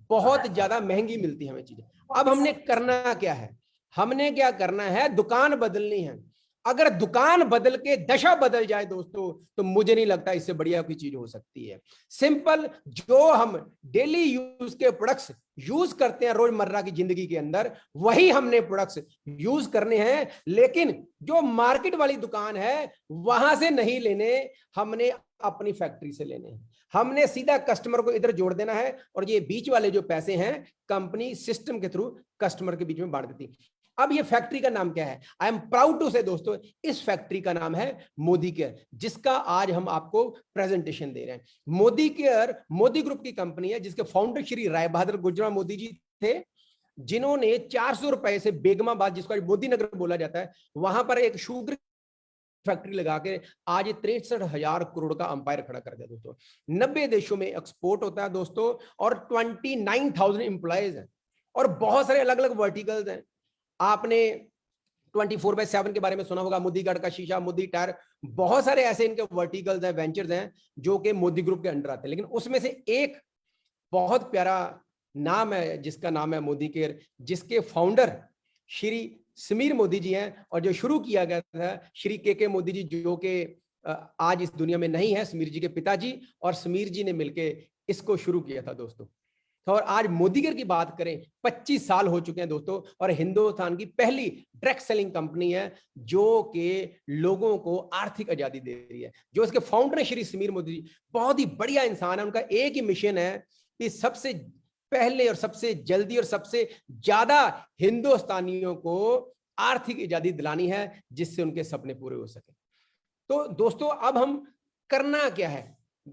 बहुत ज्यादा महंगी मिलती है हमें चीजें। अब हमने करना क्या है, हमने क्या करना है, दुकान बदलनी है। अगर दुकान बदल के दशा बदल जाए दोस्तों, तो मुझे नहीं लगता इससे बढ़िया कोई चीज हो सकती है। सिंपल, जो हम डेली यूज के प्रोडक्ट्स यूज करते हैं रोजमर्रा की जिंदगी के अंदर, वही हमने प्रोडक्ट्स यूज करने हैं, लेकिन जो मार्केट वाली दुकान है वहां से नहीं लेने, हमने अपनी फैक्ट्री से लेने हैं। हमने सीधा कस्टमर को इधर जोड़ देना है, और ये बीच वाले जो पैसे हैं कंपनी सिस्टम के थ्रू कस्टमर के बीच में बांट देती। अब ये फैक्ट्री का नाम क्या है, आई एम प्राउड टू से दोस्तों, इस फैक्ट्री का नाम है मोदी केयर, जिसका आज हम आपको प्रेजेंटेशन दे रहे हैं। मोदी केयर मोदी ग्रुप की कंपनी है, जिसके फाउंडर श्री राय बहादुर गुजराल मोदी जी थे, जिन्होंने 400 रुपए से बेगमाबाद, जिसको आज मोदी नगर बोला जाता है, वहां पर एक शुगर फैक्ट्री लगा के आज 63,000 करोड़ का अंपायर खड़ा कर दिया दोस्तों। 90 देशों में एक्सपोर्ट होता है दोस्तों, और 29,000 एम्प्लॉयज हैं, और बहुत सारे अलग अलग वर्टिकल्स हैं। आपने 24/7 के बारे में सुना होगा, मोदी गढ़ का शीशा, मोदी टायर, बहुत सारे ऐसे इनके वर्टिकल्स हैं, वेंचर्स हैं, जो कि मोदी ग्रुप के अंडर आते हैं। लेकिन उसमें से एक बहुत प्यारा नाम है, जिसका नाम है मोदी केयर, जिसके फाउंडर श्री समीर मोदी जी हैं, और जो शुरू किया गया था श्री के मोदी जी, जो कि आज इस दुनिया में नहीं है, समीर जी के पिताजी, और समीर जी ने मिलकर इसको शुरू किया था दोस्तों। तो और आज मोदी केयर की बात करें, 25 साल हो चुके हैं दोस्तों, और हिंदुस्तान की पहली डायरेक्ट सेलिंग कंपनी है, जो कि लोगों को आर्थिक आजादी दे रही है। जो इसके फाउंडर श्री समीर मोदी जी बहुत ही बढ़िया इंसान है। उनका एक ही मिशन है कि सबसे पहले और सबसे जल्दी और सबसे ज्यादा हिंदुस्तानियों को आर्थिक आजादी दिलानी है, जिससे उनके सपने पूरे हो सके। तो दोस्तों, अब हम करना क्या है,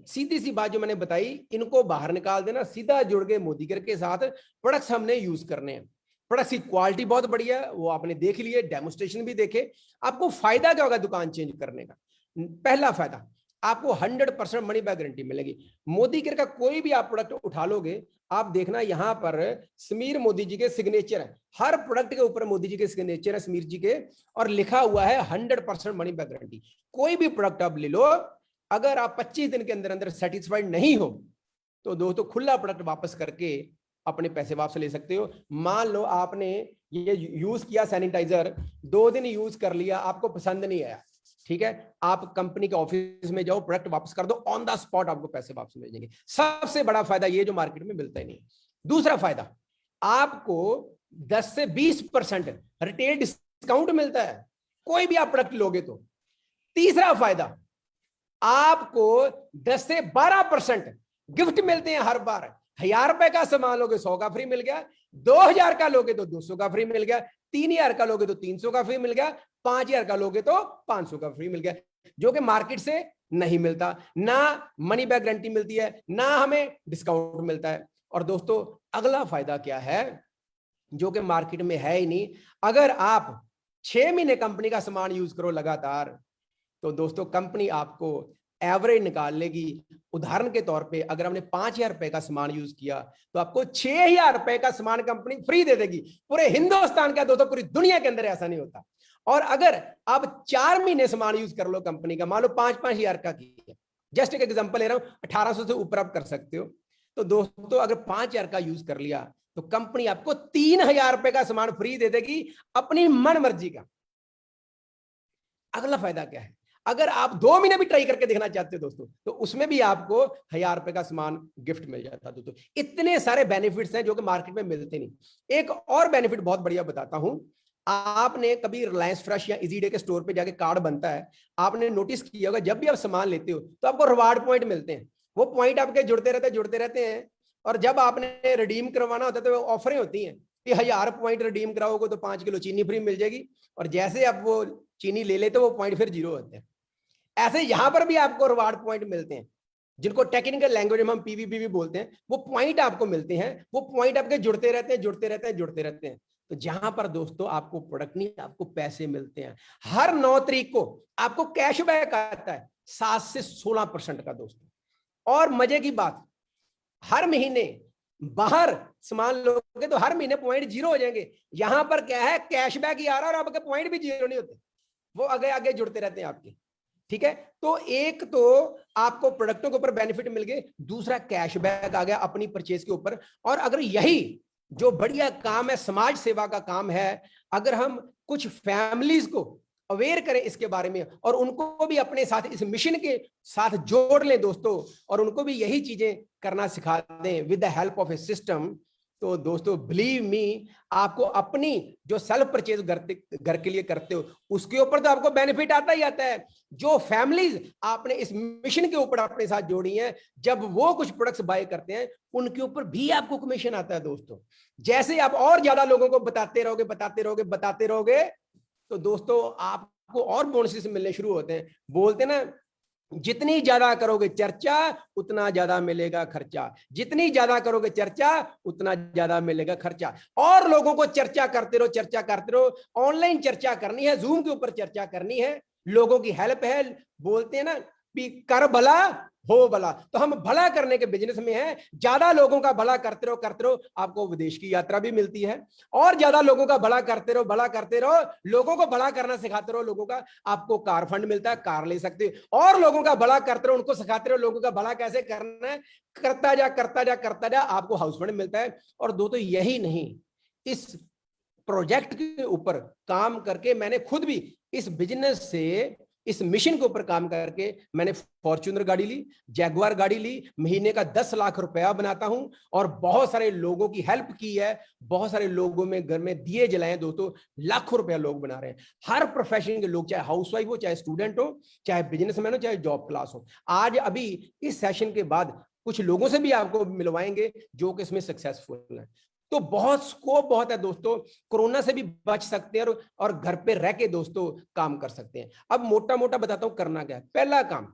सीधी सी बात जो मैंने बताई, इनको बाहर निकाल देना, सीधा जुड़ गए मोदी केयर के साथ। प्रोडक्ट्स हमने यूज करने हैं, प्रोडक्ट्स की क्वालिटी बहुत बढ़िया है, वो आपने देख लिए, डेमोस्ट्रेशन भी देखे। आपको फायदा क्या होगा दुकान चेंज करने का? पहला फायदा, आपको 100% मनी बैक गारंटी मिलेगी। मोदी केयर का कोई भी आप प्रोडक्ट उठा लोगे, आप देखना यहां पर समीर मोदी जी के सिग्नेचर है, हर प्रोडक्ट के ऊपर मोदी जी के सिग्नेचर है, समीर जी के, और लिखा हुआ है 100% मनी बैक गारंटी। कोई भी प्रोडक्ट आप ले लो, अगर आप 25 दिन के अंदर अंदर सेटिस्फाइड नहीं हो, तो दोस्तों खुला प्रोडक्ट वापस करके अपने पैसे वापस ले सकते हो। मान लो आपने ये यूज किया सैनिटाइजर, 2 दिन यूज कर लिया, आपको पसंद नहीं आया, ठीक है, आप कंपनी के ऑफिस में जाओ, प्रोडक्ट वापस कर दो, ऑन द स्पॉट आपको पैसे वापस मिल जाएंगे। सबसे बड़ा फायदा ये जो मार्केट में मिलता ही नहीं। दूसरा फायदा, आपको 10 से 20% रिटेल डिस्काउंट मिलता है, कोई भी आप प्रोडक्ट लोगे तो। तीसरा फायदा, आपको 10 से 12% गिफ्ट मिलते हैं हर बार। 1000 रुपए का सामान लोगे 100 का फ्री मिल गया, 2000 का लोगे तो 200 का फ्री मिल गया, 3000 का लोगे तो 300 का फ्री मिल गया, 5000 का लोगे तो 500 का फ्री मिल गया, जो कि मार्केट से नहीं मिलता। ना मनी बैक गारंटी मिलती है, ना हमें डिस्काउंट मिलता है। और दोस्तों, अगला फायदा क्या है, जो कि मार्केट में है ही नहीं, अगर आप 6 महीने कंपनी का सामान यूज करो लगातार, तो दोस्तों कंपनी आपको एवरेज निकाल लेगी। उदाहरण के तौर पे, अगर हमने 5000 रुपए का सामान यूज किया, तो आपको 6000 रुपए का सामान कंपनी फ्री दे देगी। पूरे हिंदुस्तान का दोस्तों, पूरी दुनिया के अंदर ऐसा नहीं होता। और अगर आप 4 महीने सामान यूज कर लो कंपनी का, मान लो 5-5 हजार का किया, जस्ट एक एग्जांपल ले रहा हूं, 1800 से ऊपर आप कर सकते हो। तो दोस्तों, अगर 5000 का यूज कर लिया, तो कंपनी आपको 3000 रुपए का सामान फ्री दे देगी, अपनी मन मर्जी का। अगला फायदा क्या है, अगर आप 2 महीने भी ट्राई करके देखना चाहते हो दोस्तों, तो उसमें भी आपको 1000 रुपए का सामान गिफ्ट मिल जाता है दोस्तों। इतने सारे बेनिफिट्स हैं जो कि मार्केट में मिलते नहीं। एक और बेनिफिट बहुत बढ़िया बताता हूं, आपने कभी रिलायंस फ्रेश या इजी डे के स्टोर पे जाके कार्ड बनता है, आपने नोटिस किया होगा जब भी आप सामान लेते हो तो आपको रिवार्ड पॉइंट मिलते हैं। वो पॉइंट आपके जुड़ते रहते हैं। और जब आपने रिडीम करवाना होता है तो ऑफरें होती हैं कि 1000 पॉइंट रिडीम कराओगे तो 5 किलो चीनी फ्री मिल जाएगी, और जैसे आप वो चीनी ले लेते हो वो पॉइंट फिर 0 होते हैं। ऐसे यहां पर भी आपको रिवार्ड पॉइंट मिलते हैं, जिनको टेक्निकल लैंग्वेज में हम पीवीपी बोलते हैं। वो पॉइंट आपको मिलते हैं, वो पॉइंट आपके जुड़ते रहते हैं। तो जहां पर दोस्तों आपको प्रोडक्ट नहीं, आपको पैसे मिलते हैं। हर 9 तारीख को आपको कैशबैक आता है 7 से 16% का दोस्तों। और मजे की बात, हर महीने बाहर सामान लोगे तो हर महीने पॉइंट 0 हो जाएंगे। यहां पर क्या है, कैशबैक ही आ रहा है और आपके पॉइंट भी 0 नहीं होते, वो आगे आगे जुड़ते रहते हैं आपके। ठीक है, तो एक तो आपको प्रोडक्टों के ऊपर बेनिफिट मिल गए, दूसरा कैशबैक आ गया अपनी परचेज के ऊपर। और अगर यही जो बढ़िया काम है, समाज सेवा का काम है, अगर हम कुछ फैमिलीज को अवेयर करें इसके बारे में और उनको भी अपने साथ इस मिशन के साथ जोड़ लें दोस्तों, और उनको भी यही चीजें करना सिखा दें with the help of A system, तो दोस्तों बिलीव मी, आपको अपनी जो सेल्फ परचेज घर के लिए करते हो उसके ऊपर तो आपको बेनिफिट आता ही आता है। जो फैमिलीज आपने इस मिशन के ऊपर अपने साथ जोड़ी हैं, जब वो कुछ प्रोडक्ट्स बाय करते हैं उनके ऊपर भी आपको कमीशन आता है दोस्तों। जैसे आप और ज्यादा लोगों को बताते रहोगे तो दोस्तों आपको और बोनसेस मिलने शुरू होते हैं। बोलते ना, जितनी ज्यादा करोगे चर्चा उतना ज्यादा मिलेगा खर्चा, जितनी ज्यादा करोगे चर्चा उतना ज्यादा मिलेगा खर्चा। और लोगों को चर्चा करते रहो। ऑनलाइन चर्चा करनी है, जूम के ऊपर चर्चा करनी है, लोगों की हेल्प है। बोलते हैं ना कि कर भला हो भला, तो हम भला करने के बिजनेस में हैं। ज्यादा लोगों का भला करते रहो, आपको विदेश की यात्रा भी मिलती है। और ज्यादा लोगों का भला करते रहो, लोगों को भला करना सिखाते रहो, लोगों का आपको कार फंड मिलता है, कार ले सकते हो। और लोगों का भला करते रहो, उनको सिखाते रहो लोगों का भला कैसे करना है, करता जा, आपको हाउस फंड मिलता है। और दोस्तों यही नहीं, इस प्रोजेक्ट के ऊपर काम करके मैंने खुद भी इस बिजनेस से, इस मिशन के ऊपर काम करके मैंने फॉर्च्यूनर गाड़ी ली, जैगुआर गाड़ी ली, महीने का 10 लाख रुपया बनाता हूं और बहुत सारे लोगों की हेल्प की है। बहुत सारे लोगों में घर में दिए जलाए दोस्तों, लाखों रुपया लोग बना रहे हैं। हर प्रोफेशन के लोग, चाहे हाउसवाइफ हो, चाहे स्टूडेंट हो, चाहे बिजनेसमैन हो, चाहे जॉब क्लास हो। आज अभी इस सेशन के बाद कुछ लोगों से भी आपको मिलवाएंगे जो कि इसमें सक्सेसफुल है। तो बहुत स्कोप बहुत है दोस्तों, कोरोना से भी बच सकते हैं और घर पे रह के दोस्तों काम कर सकते हैं। अब मोटा मोटा बताता हूं करना क्या है। पहला काम,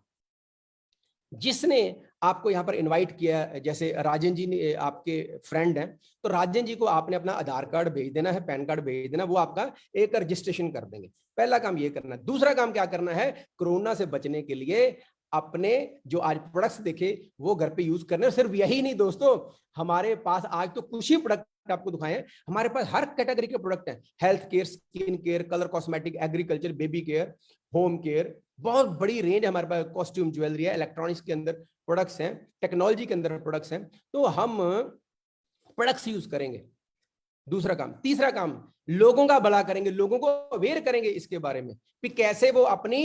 जिसने आपको यहाँ पर इनवाइट किया, जैसे राजन जी ने आपके फ्रेंड हैं, तो राजन जी को आपने अपना आधार कार्ड भेज देना है, पैन कार्ड भेज देना, वो आपका एक रजिस्ट्रेशन कर देंगे। पहला काम ये करना है। दूसरा काम क्या करना है, कोरोना से बचने के लिए अपने जो आज प्रोडक्ट्स देखे वो घर पे यूज करने। और सिर्फ यही नहीं दोस्तों, हमारे पास आज तो कुछ ही प्रोडक्ट आपको दिखाए हैं, हमारे पास हर कैटेगरी के प्रोडक्ट हैं। Health care, skin care, colour cosmetic, agriculture, baby care, home care, बहुत बड़ी रेंज है हमारे पास। कॉस्ट्यूम ज्वेलरी है, इलेक्ट्रॉनिक्स के अंदर प्रोडक्ट्स हैं, टेक्नोलॉजी के अंदर प्रोडक्ट्स हैं। तो हम प्रोडक्ट्स यूज करेंगे, दूसरा काम। तीसरा काम, लोगों का भला करेंगे, लोगों को अवेयर करेंगे इसके बारे में कि कैसे वो अपनी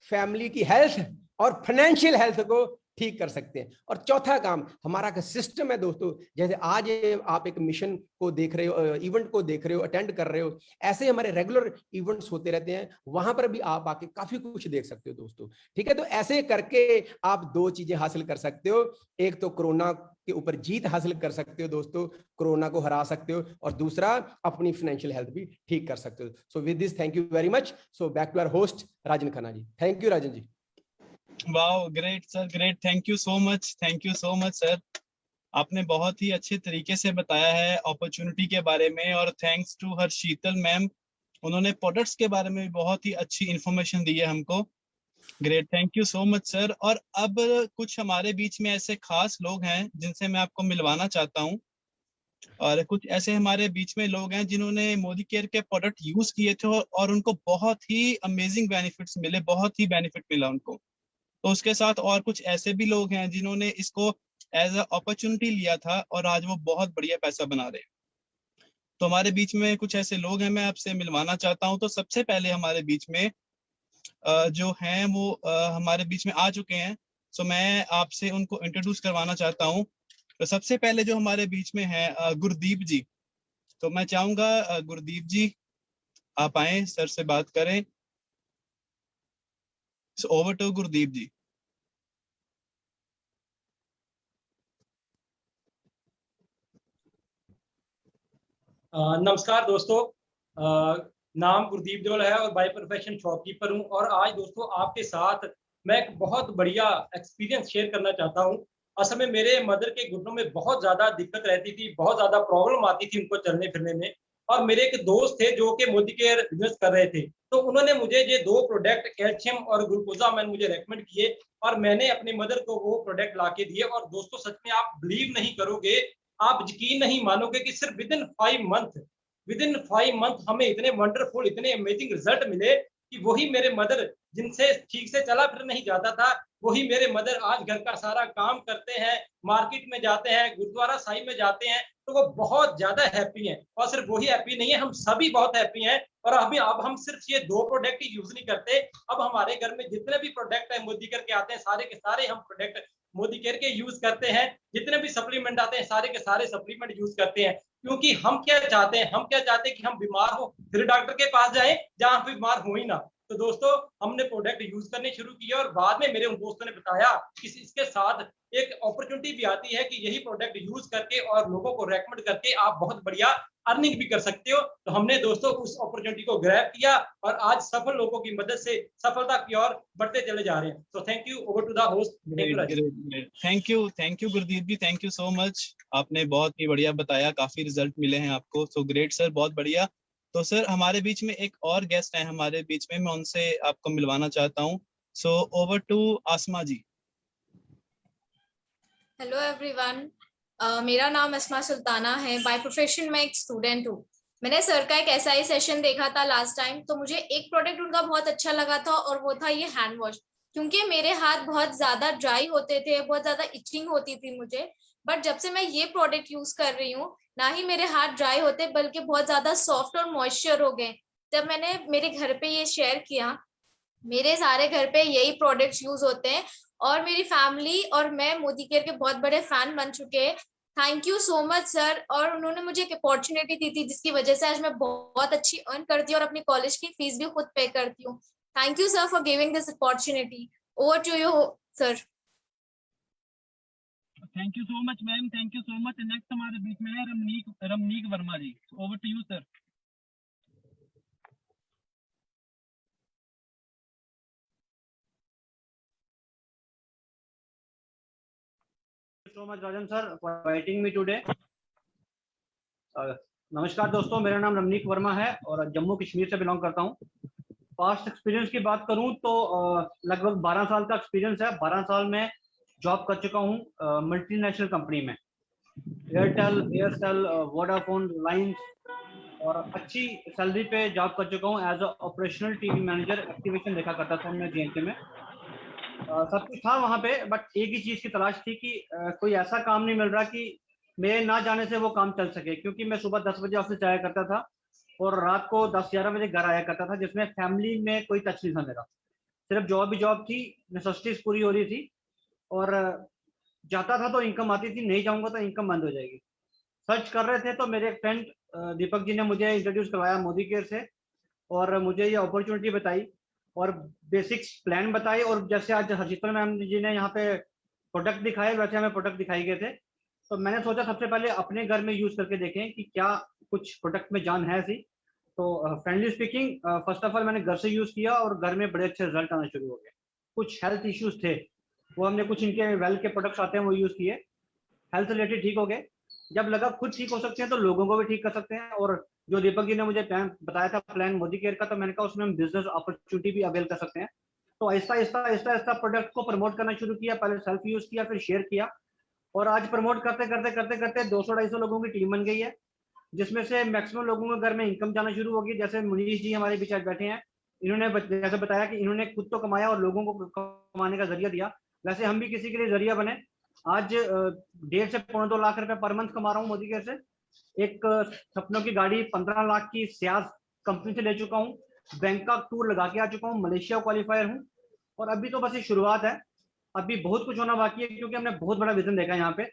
फैमिली की हेल्थ और फाइनेंशियल हेल्थ को ठीक कर सकते हैं। और चौथा काम हमारा का सिस्टम है दोस्तों, जैसे आज आप एक मिशन को देख रहे हो, इवेंट को देख रहे हो, अटेंड कर रहे हो, ऐसे हमारे रेगुलर इवेंट्स होते रहते हैं, वहां पर भी आप आके काफी कुछ देख सकते हो दोस्तों। ठीक है, तो ऐसे करके आप 2 चीजें हासिल कर सकते हो। एक तो कोरोना के ऊपर जीत हासिल कर सकते हो दोस्तों, कोरोना को हरा सकते हो, और दूसरा अपनी फाइनेंशियल हेल्थ भी ठीक कर सकते हो। So with this, thank you very much. So back to our host Rajan Khanna ji. Thank you Rajan ji. Wow, great sir, great, thank you so much sir. आपने बहुत ही अच्छे तरीके से बताया है अपॉर्चुनिटी के बारे में, और थैंक्स टू हर्षीतल मैम, उन्होंने प्रोडक्ट्स के बारे में बहुत ही अच्छी इंफॉर्मेशन दी है हमको। Great, thank you so much sir. और अब कुछ हमारे बीच में ऐसे खास लोग हैं जिनसे मैं आपको मिलवाना चाहता हूँ, और कुछ ऐसे हमारे बीच में लोग हैं जिन्होंने मोदी केयर के प्रोडक्ट यूज किए थे और उनको बहुत ही अमेजिंग बेनिफिट्स मिले, बहुत ही बेनिफिट मिला उनको। तो उसके साथ और कुछ ऐसे भी लोग हैं जिन्होंने इसको एज अ अपॉर्चुनिटी लिया था और आज वो बहुत बढ़िया पैसा बना रहे हैं। तो हमारे बीच में कुछ ऐसे लोग हैं, मैं आपसे मिलवाना चाहता हूं। तो सबसे पहले हमारे बीच में जो हैं वो हमारे बीच में आ चुके हैं। सो मैं आपसे उनको इंट्रोड्यूस करवाना चाहता हूँ। तो सबसे पहले जो हमारे बीच में है गुरदीप जी। तो मैं चाहूंगा गुरदीप जी आप आए, सर से बात करें। सो ओवर टू गुरदीप जी। नमस्कार दोस्तों, नाम गुरदीप जोल है और बाय प्रोफेशन शॉपकीपर हूं। और आज दोस्तों आपके साथ मैं एक बहुत बढ़िया एक्सपीरियंस शेयर करना चाहता हूं। असल में मेरे मदर के घुटनों में बहुत ज्यादा दिक्कत रहती थी, बहुत ज्यादा प्रॉब्लम आती थी उनको चलने फिरने में। और मेरे एक दोस्त थे जो कि मोदी केयर बिजनेस कर रहे थे, तो उन्होंने मुझे ये 2 प्रोडक्ट कैल्शियम और ग्लूकोजामिन मुझे रेकमेंड किए और मैंने अपनी मदर को वो प्रोडक्ट ला के दिए। और दोस्तों सच में आप बिलीव नहीं करोगे, आप यकीन नहीं मानोगे कि सिर्फ विद इन 5 मंथ हमें इतने वंडरफुल, इतने अमेजिंग रिजल्ट मिले कि वही मेरे मदर जिनसे ठीक से चला फिर नहीं जाता था, वही मेरे मदर आज घर का सारा काम करते हैं, मार्केट में जाते हैं, गुरुद्वारा साहिब में जाते हैं। तो वो बहुत ज्यादा हैप्पी हैं। और सिर्फ वही हैप्पी नहीं है, हम सभी बहुत हैप्पी हैं। और अभी अब हम सिर्फ ये 2 प्रोडक्ट ही यूज नहीं करते, अब हमारे घर में जितने भी प्रोडक्ट है मोदी केयर के आते हैं, सारे के सारे हम प्रोडक्ट मोदी केयर के यूज करते हैं। जितने भी सप्लीमेंट आते हैं सारे के सारे सप्लीमेंट यूज करते हैं। क्योंकि हम क्या चाहते हैं कि हम बीमार हो फिर डॉक्टर के पास जाएं, जहां बीमार हो ही ना। तो दोस्तों हमने प्रोडक्ट यूज करने शुरू किए और बाद में मेरे उन दोस्तों ने बताया कि इसके साथ एक अपॉर्चुनिटी भी आती है कि यही प्रोडक्ट यूज करके और लोगों को रेकमेंड करके आप बहुत बढ़िया अर्निंग भी कर सकते हो। तो हमने दोस्तों उस अपॉर्चुनिटी को ग्रैब किया और आज सफल लोगों की मदद से सफलता की ओर बढ़ते चले जा रहे हैं। तो thank you, over to the host. Thank you Gurdeep ji, thank you so much. आपने बहुत ही बढ़िया बताया, काफी रिजल्ट मिले हैं आपको। सो ग्रेट सर, बहुत बढ़िया। तो सर हमारे बीच में एक और गेस्ट है हमारे बीच में, मैं उनसे आपको मिलवाना चाहता हूँ। So over to Asma ji. Hello everyone, मेरा नाम अस्मा सुल्ताना है। बाय प्रोफेशन मैं एक स्टूडेंट हूँ। मैंने सर का एक SI सेशन देखा था लास्ट टाइम, तो मुझे एक प्रोडक्ट उनका बहुत अच्छा लगा था और वो था ये हैंड वॉश। क्योंकि मेरे हाथ बहुत ज्यादा ड्राई होते थे, बहुत ज्यादा इचिंग होती थी मुझे। बट जब से मैं ये प्रोडक्ट यूज कर रही हूँ, ना ही मेरे हाथ ड्राई होते बल्कि बहुत ज्यादा सॉफ्ट और मॉइस्चर हो गए। जब मैंने मेरे घर पे ये शेयर किया, मेरे सारे घर पे यही प्रोडक्ट्स यूज होते हैं और मेरी फैमिली और मैं मोदी केयर के बहुत बड़े फैन बन चुके हैं। Thank you so much sir. और उन्होंने मुझे एक अपॉर्चुनिटी दी थी जिसकी वजह से आज मैं बहुत अच्छी अर्न करती हूँ और अपनी कॉलेज की फीस भी खुद पे करती हूँ। Thank you sir for giving this opportunity. Over to you sir. Thank you so much ma'am, thank you so much. Next हमारे बीच में है Ramneek Verma ji. Over to you sir. so much Rajan sir for inviting me today. नमस्कार दोस्तों, मेरा नाम रमनीक वर्मा है और जम्मू कश्मीर से बिलोंग करता हूँ। पास्ट एक्सपीरियंस की बात करूँ तो लगभग 12 साल का एक्सपीरियंस है। 12 साल में जॉब कर चुका हूँ मल्टीनेशनल कंपनी में, एयरटेल, वोडाफोन, रिलायंस, और अच्छी सैलरी पे जॉब कर चुका हूँ as a operational team manager. Activation देखा करता था मैं JNK में। सब कुछ था वहाँ पे, बट एक ही चीज की तलाश थी कि कोई ऐसा काम नहीं मिल रहा कि मेरे ना जाने से वो काम चल सके। क्योंकि मैं सुबह 10 बजे ऑफिस जाया करता था और रात को 10-11 बजे घर आया करता था, जिसमें फैमिली में कोई टच नहीं था मेरा। सिर्फ जॉब ही जॉब थी, नेसेसिटीज पूरी हो रही थी और जाता था तो इनकम आती थी, नहीं जाऊंगा तो इनकम बंद हो जाएगी। सर्च कर रहे थे तो मेरे एक फ्रेंड दीपक जी ने मुझे इंट्रोड्यूस करवाया मोदी केयर से और मुझे ये अपॉर्चुनिटी बताई और बेसिक्स प्लान बताए। और जैसे आज हर्षिता मैम जी ने यहाँ पे प्रोडक्ट दिखाए, वैसे हमें प्रोडक्ट दिखाई गए थे। तो मैंने सोचा सबसे पहले अपने घर में यूज करके देखें कि क्या कुछ प्रोडक्ट में जान है सी। तो friendly speaking, first of all मैंने घर से यूज किया और घर में बड़े अच्छे रिजल्ट आना शुरू हो गए। कुछ हेल्थ इश्यूज थे, वो हमने कुछ इनके वेल के प्रोडक्ट्स आते हैं वो यूज किए, हेल्थ रिलेटेड ठीक हो गए। जब लगा खुद ठीक हो सकते हैं तो लोगों को भी ठीक कर सकते हैं। और जो दीपक जी ने मुझे प्लान बताया था, प्लान मोदी केयर का, तो मैंने कहा उसमें हम बिजनेस अपॉर्चुनिटी भी अवेल कर सकते हैं। तो आहिस्ता प्रोडक्ट को प्रमोट करना शुरू किया। पहले सेल्फ यूज किया, फिर शेयर किया और आज प्रमोट करते करते 200-250 लोगों की टीम बन गई है, जिसमें से मैक्सिमम लोगों के घर में इनकम जाना शुरू हो गई। जैसे मुनीश जी हमारे बीच आज बैठे हैं, इन्होंने जैसे बताया कि इन्होंने खुद तो कमाया और लोगों को कमाने का जरिया दिया, वैसे हम भी किसी के लिए जरिया बने। आज 1.5 से 2.25 लाख रुपए पर मंथ कमा रहा हूँ मोदी केयर से। एक सपनों की गाड़ी 15 लाख की सियाज कंपनी से ले चुका हूँ। बैंकॉक टूर लगा के आ चुका हूँ, मलेशिया क्वालिफायर हूँ, और अभी तो बस ये शुरुआत है, अभी बहुत कुछ होना बाकी है, क्योंकि हमने बहुत बड़ा विजन देखा है यहाँ पे।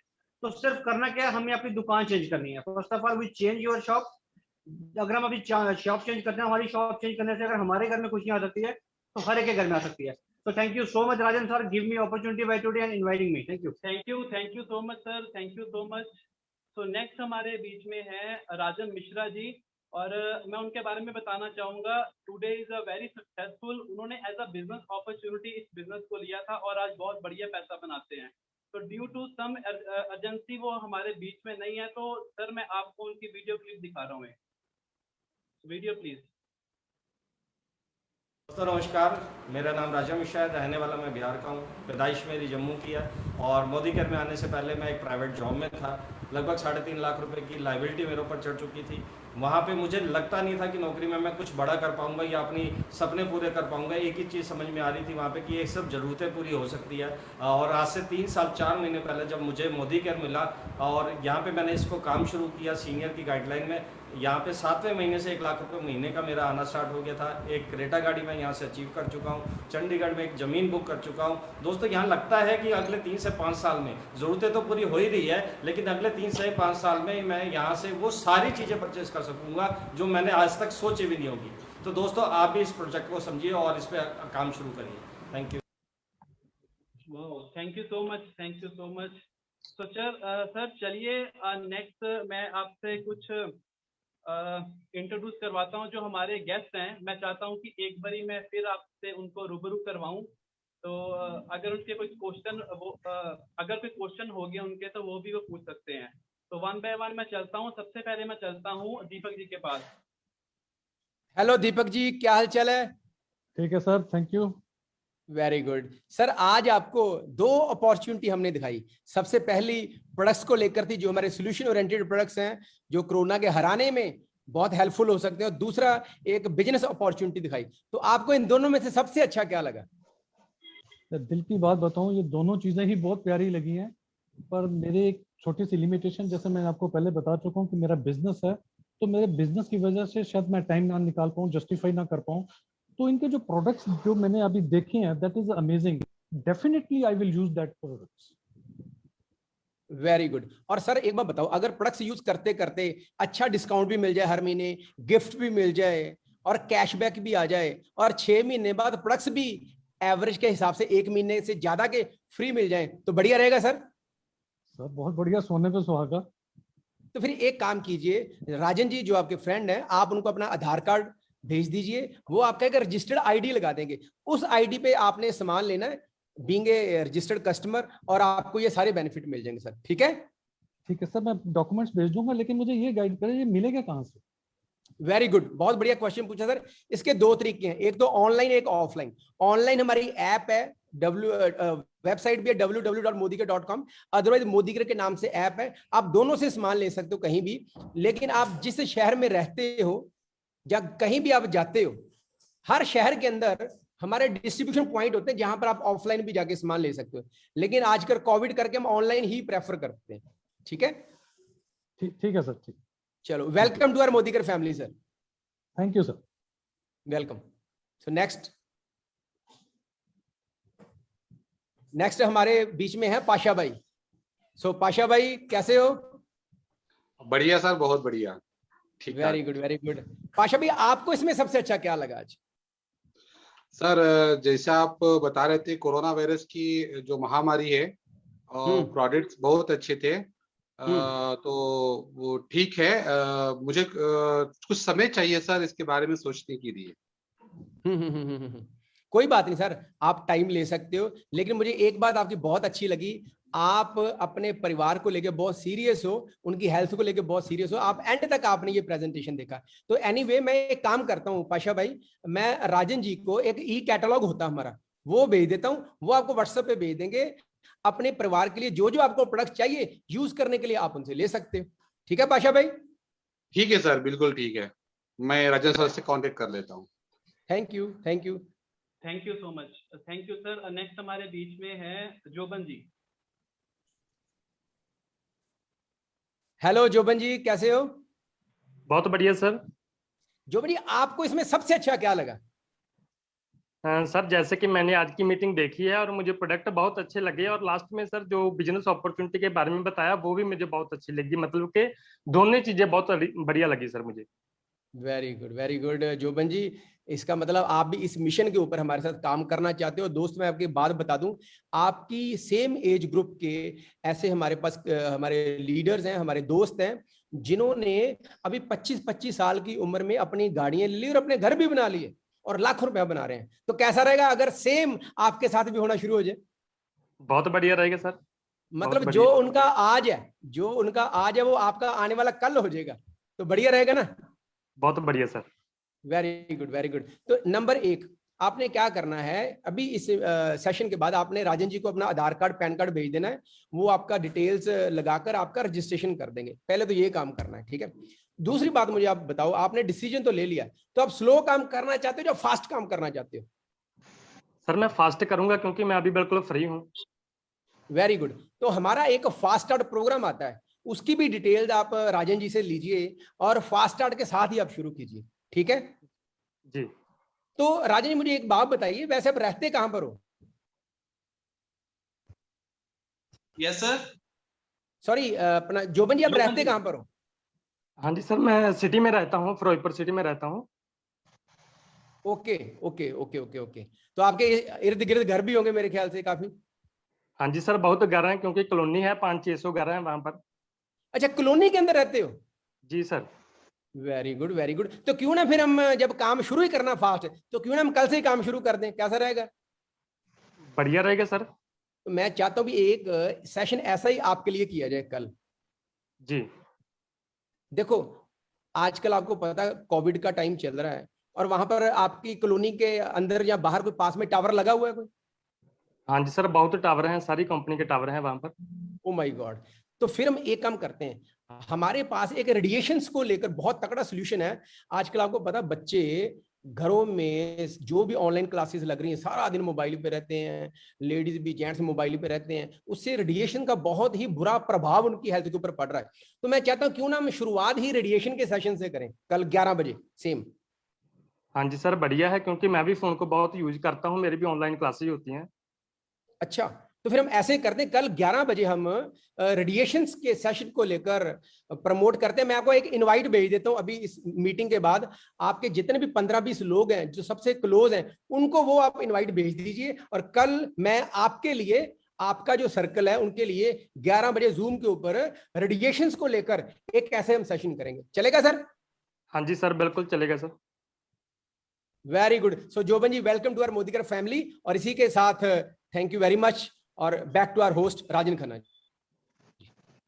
तो सिर्फ करना क्या है, हमें अपनी दुकान चेंज करनी है। First of all we change your shop. अगर हम अभी शॉप चेंज करते हैं, हमारी शॉप चेंज करने से अगर हमारे घर में खुशियां आ सकती है, तो हर एक के घर में आ सकती है। So thank you so much, Rajan sir, give me opportunity by today and inviting me. Thank you. Thank you so much, sir. Thank you so much. So next हमारे बीच में है राजन मिश्रा जी, और मैं उनके बारे में बताना चाहूँगा। Today is a very successful, उन्होंने एज अ बिजनेस अपॉर्चुनिटी इस बिजनेस को लिया था और आज बहुत बढ़िया पैसा बनाते हैं। तो ड्यू टू सम अर्जेंसी वो हमारे बीच में नहीं है, तो सर मैं आपको उनकी वीडियो क्लिप दिखा रहा हूँ। Video please. दोस्तों नमस्कार, मेरा नाम राजा मिश्रा है, रहने वाला मैं बिहार का हूँ। पैदाइश मेरी जम्मू की है और मोदी केयर में आने से पहले मैं एक प्राइवेट जॉब में था। लगभग 3.5 लाख रुपए की लाइबिलिटी मेरे ऊपर चढ़ चुकी थी। वहाँ पे मुझे लगता नहीं था कि नौकरी में मैं कुछ बड़ा कर पाऊँगा या अपनी सपने पूरे कर पाऊँगा। एक ही चीज़ समझ में आ रही थी वहाँ पे कि ये सब ज़रूरतें पूरी हो सकती है। और आज से 3 साल 4 महीने पहले जब मुझे मोदी केयर मिला और यहाँ पे मैंने इसको काम शुरू किया सीनियर की गाइडलाइन में, यहाँ पे 7वें महीने से 1 लाख रुपए महीने का मेरा आना स्टार्ट हो गया था। एक क्रेटा गाड़ी मैं यहाँ से अचीव कर चुका हूँ, चंडीगढ़ में एक ज़मीन बुक कर चुका हूँ। दोस्तों यहाँ लगता है कि अगले 3 से 5 साल में ज़रूरतें तो पूरी हो ही रही है, लेकिन अगले 3 से 5 साल में मैं यहाँ से वो सारी चीज़ें परचेज कर सकूँगा जो मैंने आज तक सोची भी नहीं होगी। तो दोस्तों आप भी इस प्रोजेक्ट को समझिए और इस पर काम शुरू करिए। Thank you. Thank you so much, thank you so much. तो सर चलिए नेक्स्ट मैं आपसे कुछ इंट्रोड्यूस करवाता हूं जो हमारे गेस्ट हैं। मैं चाहता हूं कि एक बारी मैं फिर आपसे उनको रूबरू करवाऊं। तो अगर उनके कोई क्वेश्चन अगर कोई क्वेश्चन हो गया उनके, तो वो भी वो पूछ सकते हैं। तो 1 बाय 1 मैं चलता हूं। सबसे पहले मैं चलता हूं दीपक जी के पास। हेलो दीपक जी, क्या हाल चाल है? ठीक है sir, thank you. Very good sir. आज आपको 2 अपॉर्चुनिटी हमने दिखाई। सबसे पहली प्रोडक्ट्स को लेकर थी, जो हमारे सोल्यूशन ओरिएंटेड प्रोडक्ट्स हैं जो कोरोना के हराने में बहुत हेल्पफुल हो सकते हैं, और दूसरा एक बिजनेस अपॉर्चुनिटी दिखाई। तो आपको इन दोनों में से सबसे अच्छा क्या लगा? दिल की बात बताऊं, ये दोनों चीजें ही बहुत प्यारी लगी हैं, पर मेरे एक छोटी सी लिमिटेशन, जैसे मैं आपको पहले बता चुका हूं कि मेरा बिजनेस है, तो मेरे बिजनेस की वजह से शायद मैं टाइम ना निकाल पाऊँ, जस्टिफाई ना कर पाऊँ। तो इनके जो प्रोडक्ट्स जो मैंने अभी देखे हैं, that is amazing. Definitely I will use that products. Very good. और सर एक बात बताओ, अगर प्रोडक्ट्स यूज करते करते अच्छा डिस्काउंट भी मिल जाए, हर महीने गिफ्ट भी मिल जाए और कैशबैक भी आ जाए, और 6 महीने बाद प्रोडक्ट्स भी एवरेज के हिसाब से 1 महीने से ज्यादा के फ्री मिल जाए, तो बढ़िया रहेगा सर। सर बहुत बढ़िया, सोने पे सुहागा। तो फिर एक काम कीजिए, राजन जी जो आपके फ्रेंड हैं, आप उनको अपना आधार कार्ड भेज दीजिए, वो आपका एक रजिस्टर्ड आईडी लगा देंगे। उस आईडी पे आपने सामान लेना है, बीइंग ए रजिस्टर्ड कस्टमर, और आपको ये सारे बेनिफिट मिल जाएंगे सर। ठीक है? ठीक है सर, मैं डॉक्यूमेंट्स भेज दूंगा, लेकिन मुझे ये गाइड करें, ये मिलेगा कहाँ से? वेरी गुड, बहुत बढ़िया क्वेश्चन पूछा सर। इसके 2 तरीके हैं, एक तो ऑनलाइन, एक ऑफलाइन। ऑनलाइन हमारी ऐप है, वेबसाइट भी है www.modikar.com, अदरवाइज मोदीकर के नाम से ऐप है। आप दोनों से सामान ले सकते हो कहीं भी, लेकिन आप जिस शहर में रहते हो या कहीं भी आप जाते हो, हर शहर के अंदर हमारे डिस्ट्रीब्यूशन पॉइंट होते हैं जहां पर आप ऑफलाइन भी जाके सामान ले सकते हो, लेकिन आजकल कोविड करके हम ऑनलाइन ही प्रेफर करते हैं। ठीक है? ठीक है सर, ठीक। चलो, welcome to our Modicare family sir. Thank you sir. Welcome. So next हमारे बीच में है पाशा भाई। सो पाशा भाई कैसे हो? बढ़िया सर, बहुत बढ़िया, ठीक। Very good, very good. Pasha भाई, आपको इसमें सबसे अच्छा क्या लगा आज? सर जैसे आप बता रहे थे, कोरोना वायरस की जो महामारी है, और प्रोडक्ट्स बहुत अच्छे थे, तो वो ठीक है। मुझे कुछ समय चाहिए सर इसके बारे में सोचने के लिए। कोई बात नहीं सर, आप टाइम ले सकते हो, लेकिन मुझे एक बात आपकी बहुत अच्छी लगी, आप अपने परिवार को लेके बहुत सीरियस हो, उनकी हेल्थ को लेके बहुत सीरियस हो। आप एंड तक आपने ये प्रेजेंटेशन देखा। तो एनीवे मैं एक काम करता हूँ पाशा भाई, मैं राजन जी को एक ई कैटलॉग होता हमारा, वो भेज देता हूँ, वो आपको व्हाट्सएप पे भेज देंगे। अपने परिवार के लिए जो जो आपको प्रोडक्ट चाहिए यूज करने के लिए आप उनसे ले सकते हो। ठीक है पाशा भाई? ठीक है सर, बिल्कुल ठीक है, मैं राजन सर से कांटेक्ट कर लेता हूँ। Thank you, thank you, thank you so much, thank you sir. Next हमारे बीच में है जोबन जी। हेलो जोबन जी, कैसे हो? बहुत बढ़िया सर। जो भाई आपको इसमें सबसे अच्छा क्या लगा? सर जैसे कि मैंने आज की मीटिंग देखी है और मुझे प्रोडक्ट बहुत अच्छे लगे, और लास्ट में सर जो बिजनेस अपॉर्चुनिटी के बारे में बताया वो भी मुझे बहुत अच्छी लगी, मतलब कि दोनों चीजें बहुत बढ़िया लगी सर मुझे। वेरी गुड जोबन जी। इसका मतलब आप भी इस मिशन के ऊपर हमारे साथ काम करना चाहते हो। दोस्त मैं आपकी बात बता दूं, आपकी सेम एज ग्रुप के ऐसे हमारे पास हमारे लीडर्स हैं, हमारे दोस्त हैं, जिन्होंने अभी 25-25 साल की उम्र में अपनी गाड़ियां ले ली और अपने घर भी बना लिए और लाखों रुपया बना रहे हैं। तो कैसा रहेगा अगर सेम आपके साथ भी होना शुरू हो जाए? बहुत बढ़िया रहेगा सर। मतलब जो उनका आज है वो आपका आने वाला कल हो जाएगा, तो बढ़िया रहेगा ना? बहुत बढ़िया सर। Very good. तो नंबर 1 आपने क्या करना है, अभी इस सेशन के बाद आपने राजन जी को अपना आधार कार्ड पैन कार्ड भेज देना है, वो आपका डिटेल्स लगाकर आपका रजिस्ट्रेशन कर देंगे। पहले तो ये काम करना है, ठीक है? दूसरी बात मुझे आप बताओ, आपने डिसीजन तो ले लिया, तो आप स्लो काम करना चाहते हो या फास्ट काम करना चाहते हो? सर मैं फास्ट करूंगा क्योंकि मैं अभी बिल्कुल फ्री हूँ। Very good. तो हमारा एक फास्ट स्टार्ट प्रोग्राम आता है, उसकी भी डिटेल्स आप राजन जी से लीजिए और फास्ट स्टार्ट के साथ ही आप शुरू कीजिए, ठीक है जी? तो राजन जी मुझे एक बात बताइए, वैसे आप रहते कहां पर हो? Yes sir. सॉरी अपना जोबन जी, आप रहते कहां पर हो? हाँ जी सर, मैं सिटी में रहता हूँ, फिरोजपुर सिटी में रहता हूँ। ओके। तो आपके इर्द गिर्द घर भी होंगे मेरे ख्याल से काफी? हाँ जी सर, बहुत घर हैं क्योंकि कॉलोनी है, 500-600 घर हैं वहां पर। अच्छा, कॉलोनी के अंदर रहते हो? जी सर। Very good. तो क्यों ना फिर हम जब काम शुरू ही करना फास्ट, तो क्यों ना हम कल से ही काम शुरू कर दें, कैसा रहेगा? बढ़िया रहेगा सर। तो मैं चाहता हूँ भी एक सेशन ऐसा ही आपके लिए किया जाए कल। जी। देखो आजकल आपको पता है कोविड का टाइम चल रहा है, और वहां पर आपकी कॉलोनी के अंदर या बाहर कोई पास में टावर लगा हुआ है कोई? हाँ जी सर, बहुत टावर हैं, सारी कंपनी के टावर हैं वहां पर। Oh my God. तो फिर हम एक काम करते हैं, हमारे पास एक रेडिएशंस को लेकर बहुत तगड़ा सोल्यूशन है। आजकल आपको पता, बच्चे घरों में जो भी ऑनलाइन क्लासेस लग रही हैं, सारा दिन मोबाइल पे रहते हैं, लेडीज भी जेंट्स मोबाइल पे रहते हैं, उससे रेडिएशन का बहुत ही बुरा प्रभाव उनकी हेल्थ के ऊपर पड़ रहा है। तो मैं चाहता हूं क्यों ना हम शुरुआत ही रेडिएशन के सेशन से करें कल 11 बजे सेम। हाँ जी सर, बढ़िया है, क्योंकि मैं भी फोन को बहुत यूज करता हूँ, मेरी भी ऑनलाइन क्लासेज होती हैं। अच्छा, तो फिर हम ऐसे करते हैं, कल 11 बजे हम रेडिएशंस के सेशन को लेकर प्रमोट करते हैं। मैं आपको एक इनवाइट भेज देता हूं अभी इस मीटिंग के बाद। आपके जितने भी 15-20 लोग हैं जो सबसे क्लोज हैं, उनको वो आप इनवाइट भेज दीजिए, और कल मैं आपके लिए, आपका जो सर्कल है उनके लिए 11 बजे जूम के ऊपर रेडिएशंस को लेकर एक ऐसे हम सेशन करेंगे। चलेगा सर? हाँ जी सर, बिल्कुल चलेगा sir. Very good. So Joban ji, welcome to our Modicare family. और इसी के साथ थैंक यू वेरी मच, और back to our host Rajan Khanna.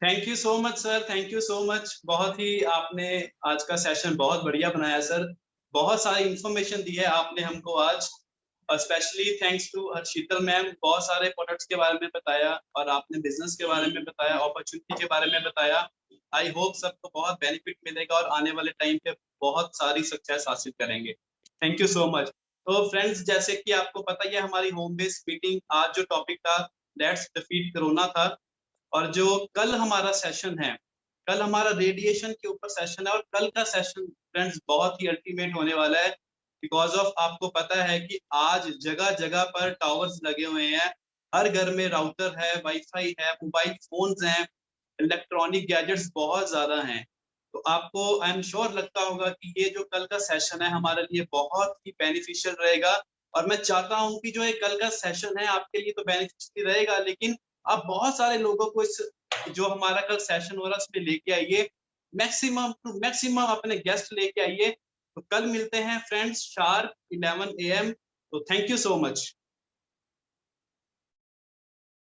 Thank you so much sir, thank you so much. बहुत ही आपने आज का सेशन बहुत बढ़िया बनाया सर, बहुत सारी इंफॉर्मेशन दी है आपने हमको आज, और स्पेशली थैंक्स टू हर्षितल मैम, बहुत सारे प्रोडक्ट्स के बारे में बताया और आपने बिजनेस के बारे में बताया, अपॉर्चुनिटी के बारे में बताया। आई होप सबको बहुत बेनिफिट मिलेगा और आने वाले टाइम पे बहुत सारी सक्सेस हासिल करेंगे। Thank you so much. तो फ्रेंड्स, जैसे कि आपको पता ही है, हमारी होम बेस्ड मीटिंग, आज जो टॉपिक था लेट्स डिफीट कोरोना था, और जो कल हमारा सेशन है, कल हमारा रेडिएशन के ऊपर सेशन है, और कल का सेशन फ्रेंड्स बहुत ही अल्टीमेट होने वाला है, बिकॉज ऑफ आपको पता है कि आज जगह जगह पर टावर्स लगे हुए हैं, हर घर में राउटर है, वाईफाई है, मोबाइल फोन्स हैं, इलेक्ट्रॉनिक गैजेट्स बहुत ज्यादा हैं। तो आपको आई एम श्योर लगता होगा कि ये जो कल का सेशन है हमारे लिए बहुत ही बेनिफिशियल रहेगा, और मैं चाहता हूं कि जो ये कल का सेशन है आपके लिए तो बेनिफिशियल रहेगा, लेकिन आप बहुत सारे लोगों को इस जो हमारा कल सेशन हो रहा है उसमें लेके आइए, मैक्सिमम टू मैक्सिमम अपने गेस्ट लेके आइए। तो कल मिलते हैं फ्रेंड्स शार्प 11 AM। तो थैंक यू सो मच।